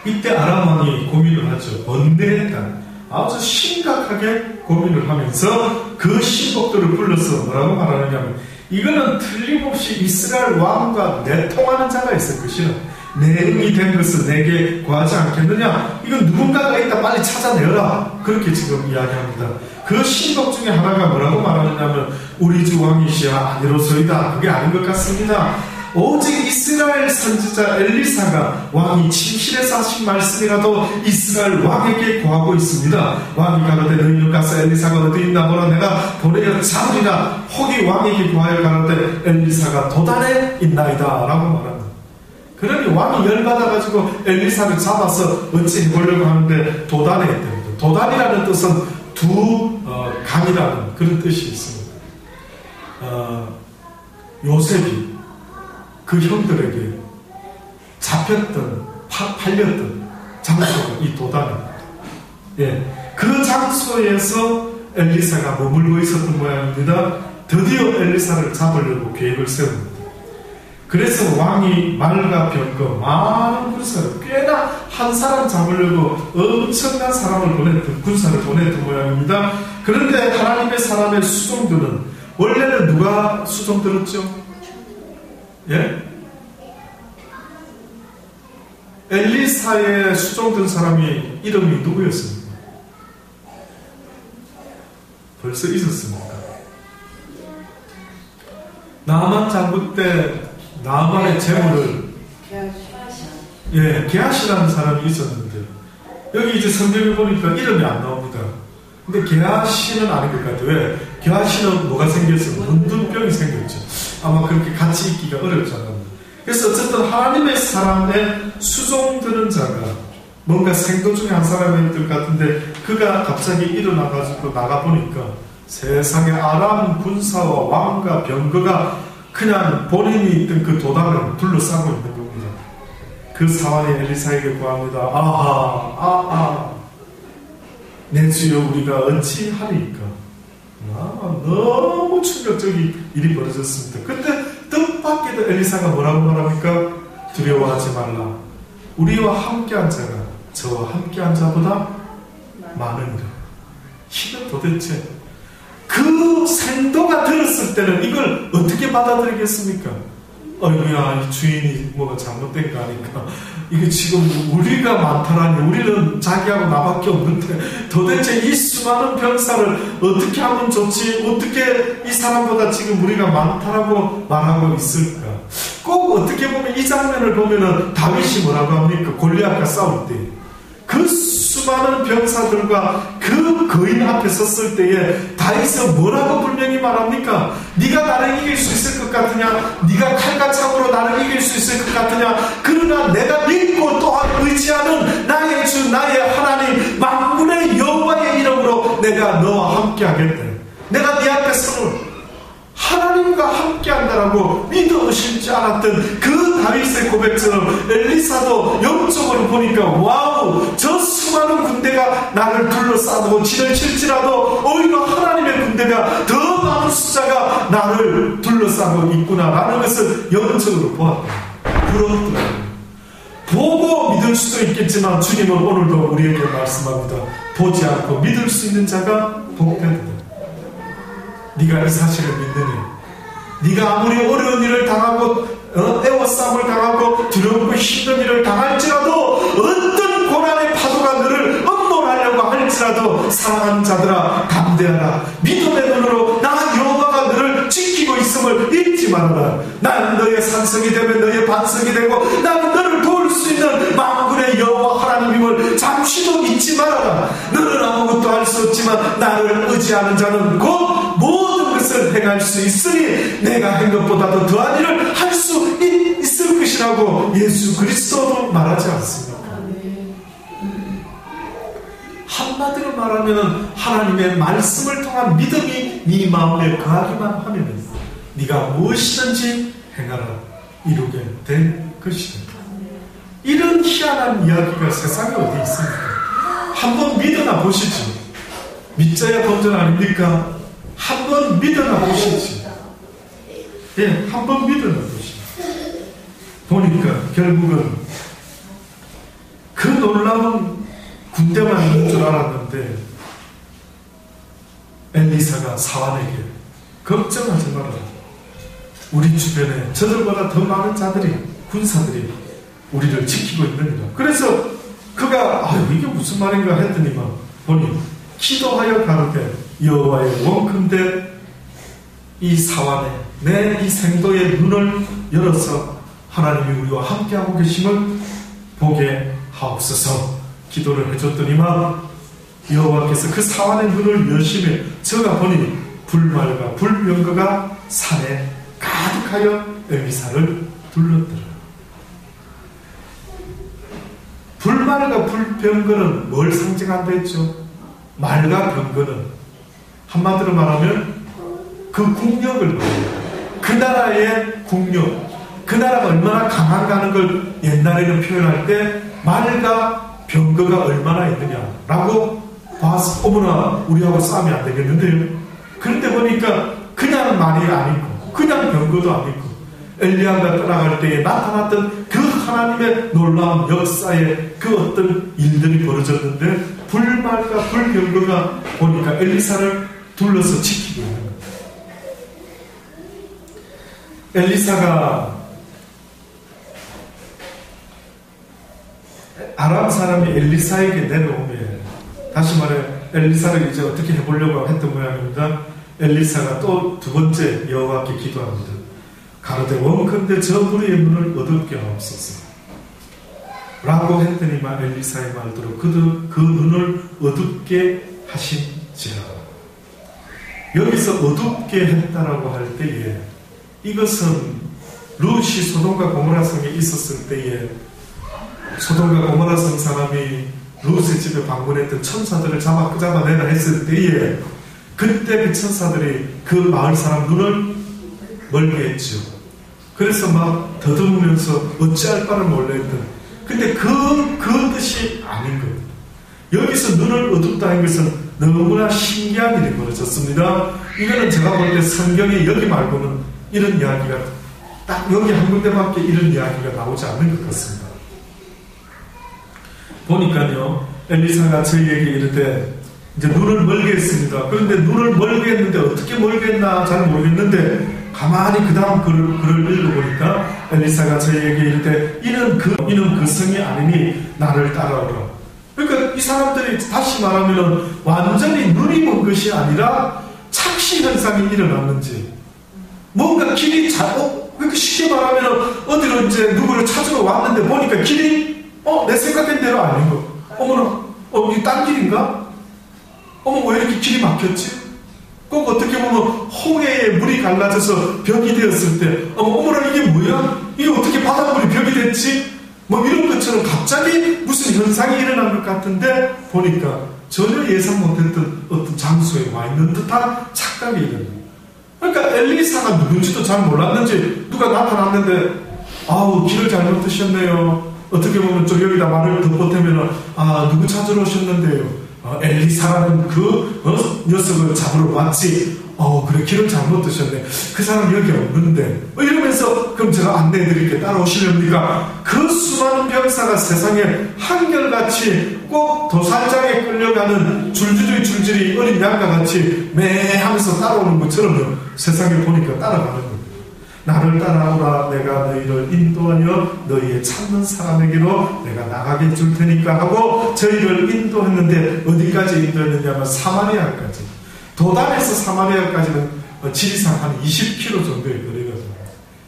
이때 아람 왕이 고민을 하죠. 번뇌했다. 아주 심각하게 고민을 하면서 그 신복들을 불러서 뭐라고 말하느냐면, 이거는 틀림없이 이스라엘 왕과 내통하는 자가 있을 것이라. 내 응이 된 것을 내게 구하지 않겠느냐? 이건 누군가가 있다, 빨리 찾아내라. 그렇게 지금 이야기합니다. 그 신복 중에 하나가 뭐라고 말하느냐면, 우리 주 왕이시야 아니로소이다. 그게 아닌 것 같습니다. 오직 이스라엘 선지자 엘리사가 왕이 침실에서 하신 말씀이라도 이스라엘 왕에게 구하고 있습니다. 왕이 가로되 너희는 가서 엘리사가 어디 있나 보라, 내가 보내어 잡으리라. 혹이 왕에게 구하여 가로되 엘리사가 도단에 있나이다 라고 말합니다. 그러니 왕이 열받아가지고 엘리사를 잡아서 어찌 해보려고 하는데 도단에 있답니다. 도단이라는 뜻은 두 강이라는 그런 뜻이 있습니다. 요셉이 그 형들에게 잡혔던, 팔렸던 장소가 이 도단입니다. 예, 그 장소에서 엘리사가 머물고 있었던 모양입니다. 드디어 엘리사를 잡으려고 계획을 세웁니다. 그래서 왕이 말과 병거 많은 군사를, 꽤나 한 사람 잡으려고 엄청난 사람을 보냈던, 군사를 보냈던 모양입니다. 그런데 하나님의 사람의 수종들은, 원래는 누가 수종 들었죠? 예? 엘리사의 수종된 사람이 이름이 누구였습니까? 벌써 있었습니까? 나아만 장군 때 나아만의 재물을, 예, 게하시라는 사람이 있었는데, 여기 이제 성경을 보니까 이름이 안 나옵니다. 근데 게하시는 아닌 것 같아요. 왜? 게하시는 뭐가 생겼어요? 문둥병이 생겼죠. 아마 그렇게 같이 있기가 어렵잖아요. 그래서 어쨌든 하나님의 사람의 수종드는 자가 뭔가 생도 중에 한 사람일 같은데, 그가 갑자기 일어나가지고 나가보니까 세상에 아람 군사와 왕과 병거가 그냥 본인이 있던 그 도단을 둘러싸고 있는 겁니다. 그 상황에 엘리사에게 구합니다. 아하, 내 주여 우리가 어찌하리까? 너무 충격적인 일이 벌어졌습니다. 그때 뜻밖에도 엘리사가 뭐라고 말합니까? 두려워하지 말라. 우리와 함께한 자가 저와 함께한 자보다 많으니라. 이건 도대체 그 생도가 들었을 때는 이걸 어떻게 받아들이겠습니까? 어이구야, 이 주인이 뭐가 잘못된 거 아닐까? 이게 지금 우리가 많다라니, 우리는 자기하고 나밖에 없는데 도대체 이 수많은 병사를 어떻게 하면 좋지? 어떻게 이 사람보다 지금 우리가 많다라고 말하고 있을까? 꼭 어떻게 보면 이 장면을 보면은 다윗이 뭐라고 합니까? 골리앗과 싸울 때 그 수많은 병사들과 그 거인 앞에 섰을 때에 다윗은 뭐라고 분명히 말합니까? 네가 나를 이길 수 있을 것 같으냐? 네가 칼과 창으로 나를 이길 수 있을 것 같으냐? 그러나 내가 믿고 또한 의지하는 나의 주 나의 하나님 만군의 여호와의 이름으로 내가 너와 함께 하겠다. 내가 네 앞에 서는 하나님과 함께한다라고 믿어 의심지 않았던 그 다윗의 고백처럼 엘리사도 영적으로 보니까 와우, 저 수많은 군대가 나를 둘러싸고 진을 칠지라도 오히려 하나님의 군대가 더 많은 숫자가 나를 둘러싸고 있구나라는 것을 영적으로 보았다. 부러웠더라고요. 보고 믿을 수도 있겠지만 주님은 오늘도 우리에게 말씀합니다. 보지 않고 믿을 수 있는 자가 복된다. 네가 이 사실을 믿느니, 네가 아무리 어려운 일을 당하고 애워싸움을 당하고 두렵고 힘든 일을 당할지라도, 어떤 고난의 파도가 너를 엄몰하려고 할지라도 사랑하는 자들아 담대하라. 믿음의 눈으로 나 여호와가 너를 지키고 있음을 잊지 말아라. 나는 너의 산성이 되면 너의 반성이 되고 나는 너를 도울 수 있는 만군의 여호와 하나님임을 잠시도 잊지 말아라. 너는 아무것도 할 수 없지만 나를 의지하는 자는 곧 모든 것을 행할 수 있으니 내가 한 것보다도 더한 일을 할 수 있을 것이라고 예수 그리스도도 말하지 않습니까? 한마디로 말하면 하나님의 말씀을 통한 믿음이 네 마음에 거하기만 하면 네가 무엇이든지 행하라 이루게 된 것이다. 이런 희한한 이야기가 세상에 어디 있습니까? 한번 믿어나 보시죠. 믿자야 본전 아닙니까? 한번 믿어나 보시지. 예, 한번 믿어나 보시지. 보니까 결국은 그 놀라운 군대만 있는 줄 알았는데 엘리사가 사환에게 걱정하지 마라. 우리 주변에 저들보다 더 많은 자들이, 군사들이 우리를 지키고 있느니라. 그래서 그가 아유 이게 무슨 말인가 했더니만 보니 기도하여 가로되 여호와의 원컨대 이 사환에 내 이 생도의 눈을 열어서 하나님이 우리와 함께하고 계심을 보게 하옵소서 기도를 해줬더니만 여호와께서 그 사환의 눈을 여시며 저가 보니 불말과 불병거가 산에 가득하여 엘리사를 둘렀더라. 불말과 불병거는 뭘 상징한다 했죠? 말과 병거는 한마디로 말하면 그 국력을 말합니다. 그 나라의 국력, 그 나라가 얼마나 강한가 하는 걸 옛날에는 표현할 때 말과 병거가 얼마나 있느냐라고 봐서 어머나 우리하고 싸우면 안 되겠는데요. 그런데 보니까 그냥 말이 아니고 그냥 병거도 아니고 엘리야가 떠나갈 때에 나타났던 그 하나님의 놀라운 역사에 그 어떤 일들이 벌어졌는데 불말과 불병거가 보니까 엘리사를 둘러서 지키고 있는 거예요. 엘리사가 아람 사람이 엘리사에게 내려오면 다시 말해 엘리사를 이제 어떻게 해보려고 했던 모양입니다. 엘리사가 또 두 번째 여호와께 기도합니다. 가로되 원컨대 저 무리의 눈을 어둡게 하옵소서 라고 했더니만 엘리사의 말대로 그 눈을 어둡게 하신지라. 여기서 어둡게 했다라고 할 때에 이것은 룻이 소돔과 고모라 성에 있었을 때에 소돔과 고모라 성 사람이 룻의 집에 방문했던 천사들을 잡아내라 했을 때에 그때 그 천사들이 그 마을 사람 눈을 멀게 했죠. 그래서 막 더듬으면서 어찌할 바를 몰랐던. 근데 그 뜻이 아닌 겁니다. 여기서 눈을 어둡다 한 것은 너무나 신기한 일이 벌어졌습니다. 이거는 제가 볼 때 성경에 여기 말고는 이런 이야기가 딱 여기 한 군데밖에 이런 이야기가 나오지 않는 것 같습니다. 보니까요, 엘리사가 저희에게 이르되 이제 눈을 멀게 했습니다. 그런데 눈을 멀게 했는데 어떻게 멀게 했나 잘 모르겠는데 가만히 그 다음 글을 읽어보니까 엘리사가 저희에게 이르되 이는 그 성이 아니니 나를 따라오라. 그러니까 이 사람들이 다시 말하면 완전히 눈이 먼 것이 아니라 착시 현상이 일어났는지 뭔가 길이 그러니까 쉽게 말하면 어디로 이제 누구를 찾으러 왔는데 보니까 길이 내 생각한 대로 아닌 거. 어머나 이게 딴 길인가? 어머 왜 이렇게 길이 막혔지? 꼭 어떻게 보면 홍해에 물이 갈라져서 벽이 되었을 때 어머나 이게 뭐야? 이게 어떻게 바닷물이 벽이 됐지? 뭐 이런 것처럼 갑자기 무슨 현상이 일어난 것 같은데 보니까 전혀 예상 못했던 어떤 장소에 와 있는 듯한 착각이 일어나요. 그러니까 엘리사가 누군지도 잘 몰랐는지 누가 나타났는데 길을 잘못 드셨네요. 어떻게 보면 좀 여기다 말을 덧보태면 누구 찾으러 오셨는데요. 엘리사라는 그 녀석을 잡으러 왔지. 그래 길을 잘못 드셨네. 그 사람 여기 없는데 이러면서 그럼 제가 안내해드릴게 따라오시렵니까? 그 수많은 병사가 세상에 한결같이 꼭 도살장에 끌려가는 줄줄이 어린 양과 같이 매 하면서 따라오는 것처럼 세상에 보니까 따라가는 거예요. 나를 따라오라. 내가 너희를 인도하여 너희의 찾는 사람에게로 내가 나가게 줄 테니까 하고 저희를 인도했는데 어디까지 인도했느냐면 사마리아까지. 도단에서 사마리아까지는 지리상 한 20km 정도의 거리거든요.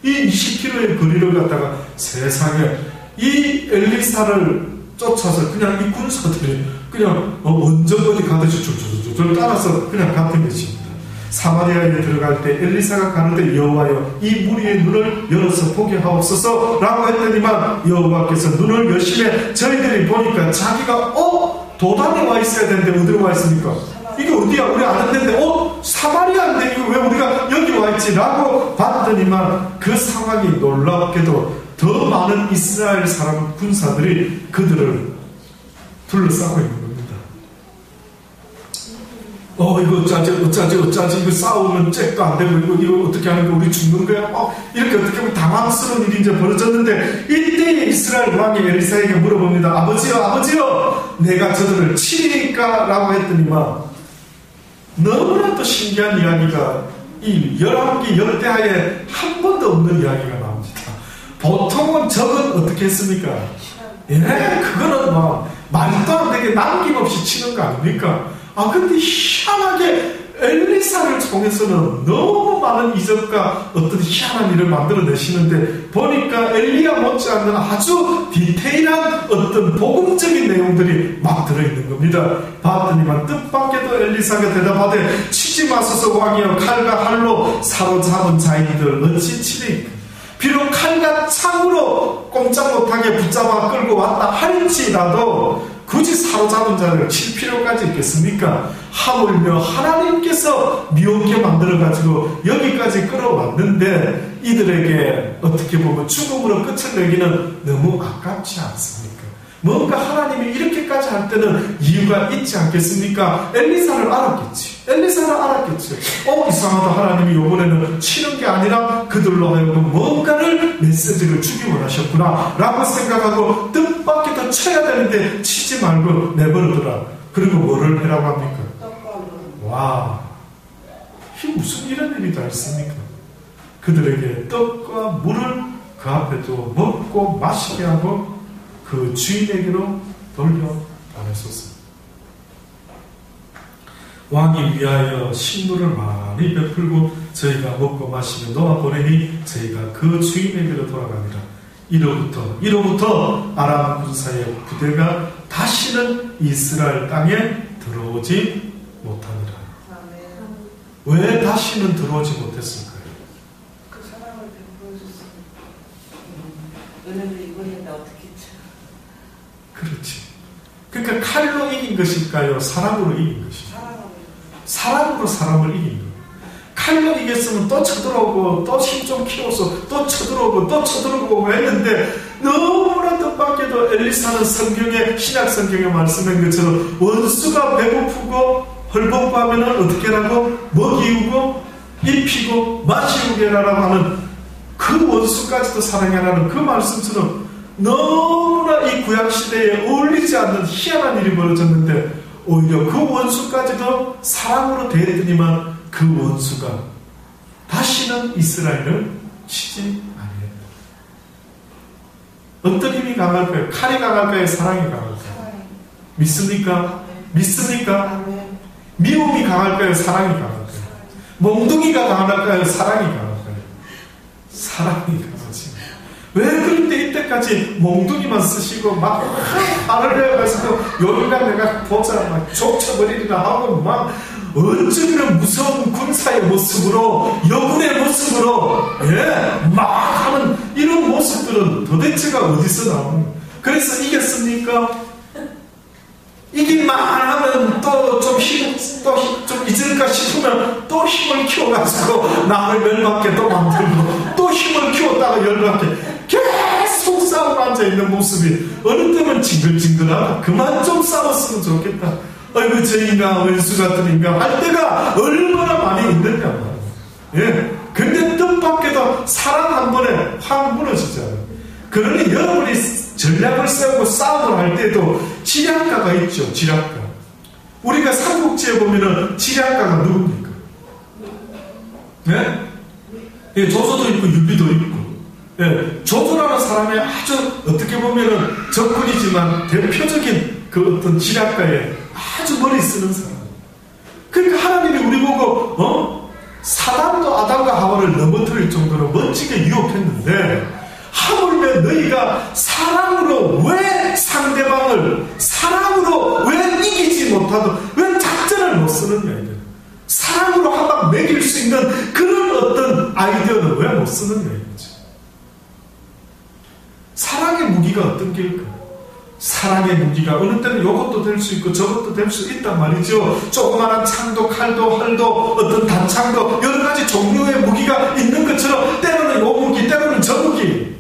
이 20km의 거리를 갖다가 세상에 이 엘리사를 쫓아서 그냥 이 군사들이 그냥 원정 어디 가듯이 줄줄줄 따라서 그냥 갔던 것입니다. 사마리아에 들어갈 때 엘리사가 가는데 여호와여 이 무리의 눈을 열어서 보게 하옵소서 라고 했더니만 여호와께서 눈을 여심해 저희들이 보니까 자기가 도단에 와 있어야 되는데 어디로 와 있습니까? 이게 어디야? 우리 아는 데인데 사마리아인데 이거 왜 우리가 여기 와 있지? 라고 봤더니만 그 상황이 놀랍게도 더 많은 이스라엘 사람 군사들이 그들을 둘러싸고 있는 겁니다. 이거 어쩌지, 이거 싸우면 잭도 안 되고, 이거 어떻게 하는 거, 우리 죽는 거야? 이렇게 어떻게 보면 당황스러운 일이 이제 벌어졌는데, 이때 이스라엘 왕이 엘리사에게 물어봅니다. 아버지요, 내가 저들을 치리니까? 라고 했더니만, 너무나도 신기한 이야기가, 이 열왕기 열대하에 한 번도 없는 이야기가 나옵니다. 보통은 적은 어떻게 했습니까? 그거는 말도 안 되게 남김없이 치는 거 아닙니까? 근데 희한하게 엘리사를 통해서는 너무 많은 이적과 어떤 희한한 일을 만들어내시는데 보니까 엘리야 못지않는 아주 디테일한 어떤 복음적인 내용들이 막 들어있는 겁니다. 봤더니만 뜻밖에도 엘리사가 대답하되 치지 마소서 왕이여 칼과 활로 사로잡은 자인들 어찌 치리까? 비록 칼과 창으로 꼼짝 못하게 붙잡아 끌고 왔다 할지라도 굳이 사로잡은 자를 칠 필요까지 있겠습니까? 하물며 하나님께서 미혹게 만들어가지고 여기까지 끌어왔는데 이들에게 어떻게 보면 죽음으로 끝을 내기는 너무 아깝지 않습니까? 뭔가 하나님이 이렇게까지 할 때는 이유가 있지 않겠습니까? 엘리사를 알았겠지. 이상하다. 하나님이 이번에는 치는 게 아니라 그들로 하여금 뭔가를 메시지를 주기 원하셨구나 라고 생각하고 뜻밖에도 쳐야 되는데 치지 말고 내버려둬라. 그리고 뭐를 해라고 합니까? 와, 이게 무슨 이런 일이 다 있습니까? 그들에게 떡과 물을 그 앞에 또 먹고 마시게 하고 그 주인에게로 돌려보냈었습니다. 왕이 위하여 식물을 많이 베풀고 저희가 먹고 마시며 놓아보내니 저희가 그 주인에게로 돌아가니라. 이로부터 아람 군사의 부대가 다시는 이스라엘 땅에 들어오지 못하니라. 왜 다시는 들어오지 못했을까요? 그 사랑을 보여줬습니다. 은혜를 입으니까 어떻게 쳐? 그렇지. 그러니까 칼로 이긴 것일까요? 사랑으로 이긴 것일까요? 사랑으로 사람을 이긴 거예요. 칼로 이겼으면 또 쳐들어오고 또 힘 좀 키워서 또 쳐들어오고 했는데 너무나 뜻밖에도 엘리사는 신약 성경에 말씀한 것처럼 원수가 배고프고 헐벗고하면 어떻게 하라고? 먹이우고 입히고 마시우게 하라고 하는 그 원수까지도 사랑해라는 그 말씀처럼 너무나 이 구약시대에 어울리지 않는 희한한 일이 벌어졌는데 오히려 그 원수까지도 사랑으로 대했더니만 그 원수가 다시는 이스라엘을 치지 아니했다. 어떤 힘이 강할까요? 칼이 강할까요? 사랑이 강할까요? 믿습니까? 미움이 강할까요? 사랑이 강할까요? 몽둥이가 강할까요? 사랑이 강할까요? 사랑이 강하지. 왜 그런데 이때까지 몽둥이만 쓰시고 막 화를 내가지고 여기가 내가 보자 막 족쳐버리리라 하고 막 어쩌면 무서운 군사의 모습으로 여군의 모습으로 막 하는 이런 모습들은 도대체가 어디서 나오는 거예요? 그래서 이겼습니까? 이길만 하면 또 좀 잊을까 싶으면 또 힘을 키워가지고 남을 열받게 또 만들고 또 힘을 키웠다가 열받게 계속 싸우고 앉아있는 모습이 어느 때면 징글징글하다. 그만 좀 싸웠으면 좋겠다. 아이고 저 인간 왼수 같은 인간 할 때가 얼마나 많이 있느냐 말이에요. 근데 뜻밖에도 사랑 한 번에 확 무너지잖아요. 그러니 여러분이 전략을 세우고 싸움을 할 때도 지략가가 있죠. 지략가. 우리가 삼국지에 보면은 지략가가 누굽니까? 조조도 있고 유비도 있고. 조조라는 사람의 아주 어떻게 보면은 적군이지만 대표적인 그 어떤 지략가의 아주 머리 쓰는 사람. 그러니까 하나님이 우리 보고 사단도 아담과 하와를 넘어뜨릴 정도로 멋지게 유혹했는데 하물며 너희가 사랑으로 왜 상대방을 사랑으로 왜 이기지 못하도 왜 작전을 못 쓰느냐 이거예요. 사랑으로 한 방 매길 수 있는 그런 어떤 아이디어는 왜 못 쓰느냐 이거죠. 사랑의 무기가 어떤 게일까요? 사랑의 무기가 어느 때는 이것도 될 수 있고 저것도 될 수 있단 말이죠. 조그마한 창도 칼도 활도 어떤 단창도 여러 가지 종류의 무기가 있는 것처럼 때로는 요 무기 때로는 저 무기,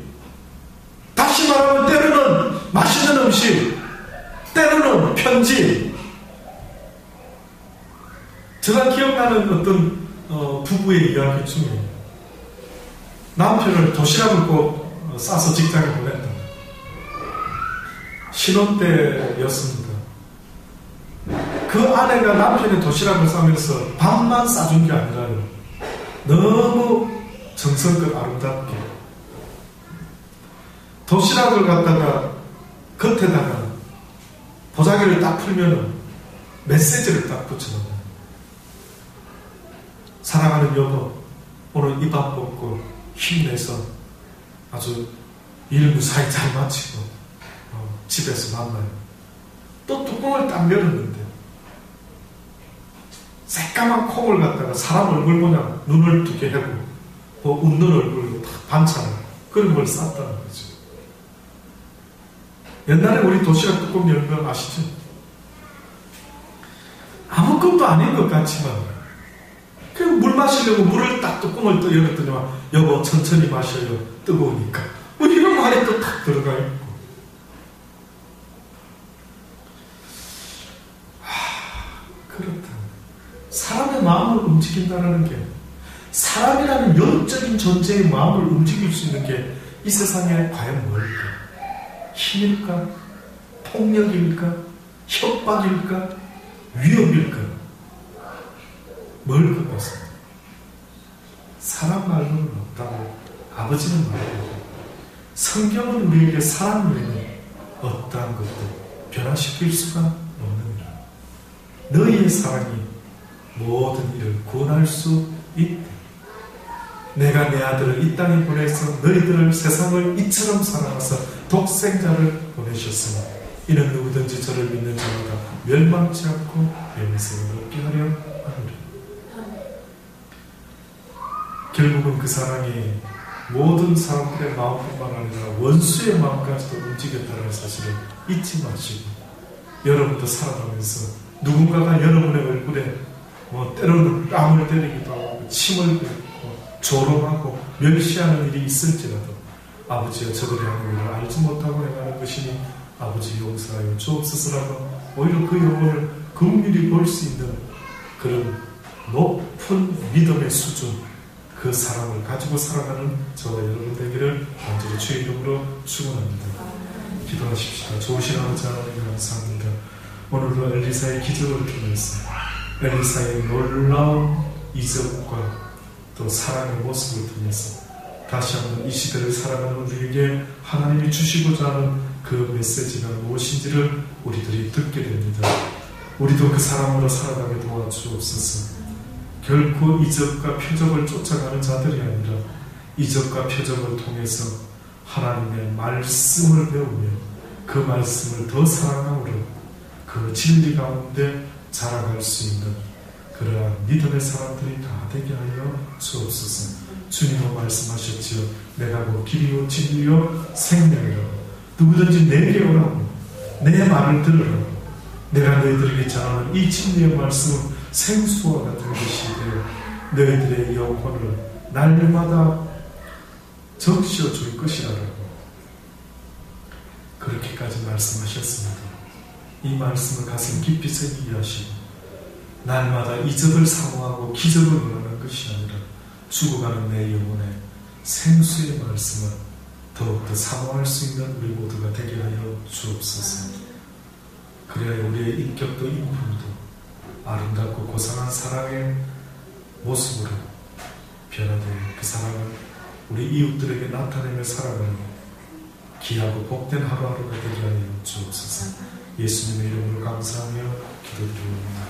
다시 말하면 때로는 맛있는 음식, 때로는 편지, 제가 기억나는 어떤 부부의 이야기 중에 남편을 도시락을 꼭 싸서 직장에 보냈다. 신혼 때였습니다. 그 아내가 남편의 도시락을 싸면서 밥만 싸준 게 아니라요. 너무 정성껏 아름답게 도시락을 갖다가 겉에다가 보자기를 딱 풀면은 메시지를 딱 붙여놓아요. 사랑하는 여보, 오늘 이 밥 먹고 힘내서 아주 일 무사히 잘 마치고 집에서 만나요. 또 뚜껑을 딱 열었는데 새까만 콩을 갖다가 사람 얼굴 모양 눈을 두 개 하고 뭐 웃는 얼굴로 딱 반찬을 그런 걸 쌌다는 거죠. 옛날에 우리 도시락 뚜껑 열면 아시죠? 아무것도 아닌 것 같지만 그냥 물 마시려고 물을 딱 뚜껑을 또 열었더니만 여보 천천히 마셔요 뜨거우니까 뭐 이런 말이 또 딱 들어가 있고 그렇다. 사람의 마음을 움직인다는 게 사람이라는 영적인 존재의 마음을 움직일 수 있는 게 이 세상에 과연 뭘까? 힘일까? 폭력일까? 협박일까? 위협일까? 뭘 것 같습니다. 사람 말로는 없다고 아버지는 말하고 성경은 우리에게 사람 외에는 어떠한 것도 변화시킬 수가 없느니라. 너희의 사랑이 모든 일을 구원할 수 있다. 내가 내 아들을 이 땅에 보내서 너희들을 세상을 이처럼 사랑하사 독생자를 보내셨으니 이는 누구든지 저를 믿는 자마다 멸망치 않고 영생을 얻게 하려 하느라. 결국은 그 사랑이 모든 사람들의 마음뿐만 아니라 원수의 마음까지도 움직였다는 사실을 잊지 마시고 여러분도 살아가면서 누군가가 여러분의 얼굴에 때로는 뺨을 때리기도 하고 침을 뱉고 조롱하고 멸시하는 일이 있을지라도 아버지여 저들의 행위를 알지 못하고 행하는 것이니 아버지 용서하여 주옵소서라고 오히려 그 영혼을 긍휼히 볼 수 있는 그런 높은 믿음의 수준 그 사랑을 가지고 살아가는 저와 여러분 되기를 간절히 주의 이름으로 축원합니다. 기도하십시다. 좋으신 아버지 하나님 감사합니다. 오늘도 엘리사의 기적을 통해서 엘리사의 놀라운 이적과 또 사랑의 모습을 통해서 다시 한번 이 시대를 살아가는 우리에게 하나님이 주시고자 하는 그 메시지가 무엇인지를 우리들이 듣게 됩니다. 우리도 그 사랑으로 살아가게 도와주옵소서. 결코 이적과 표적을 쫓아가는 자들이 아니라 이적과 표적을 통해서 하나님의 말씀을 배우며 그 말씀을 더 사랑함으로 그 진리 가운데 자라갈 수 있는 그러한 믿음의 사람들이 다 되게 하여 주옵소서. 주님은 말씀하셨지요. 내가 곧 길이요 진리요 생명이라고 누구든지 내게 오라고 내 말을 들으라고 내가 너희들에게 전하는 이 진리의 말씀은 생수와 같은 것이 되어 너희들의 영혼을 날마다 적셔 줄 것이라고 그렇게까지 말씀하셨습니다. 이 말씀을 가슴 깊이 새기게 하시고 날마다 이적을 사모하고 기적을 원하는 것이 아니라 죽어가는 내 영혼에 생수의 말씀을 더욱더 사모할 수 있는 우리 모두가 되게 하여 주옵소서. 그래야 우리의 인격도 인품도 아름답고 고상한 사랑의 모습으로 변화된 그 사랑을 우리 이웃들에게 나타내며 살아가는 귀하고 복된 하루하루가 되게 하여 주옵소서. 예수님의 이름으로 감사하며 기도드립니다.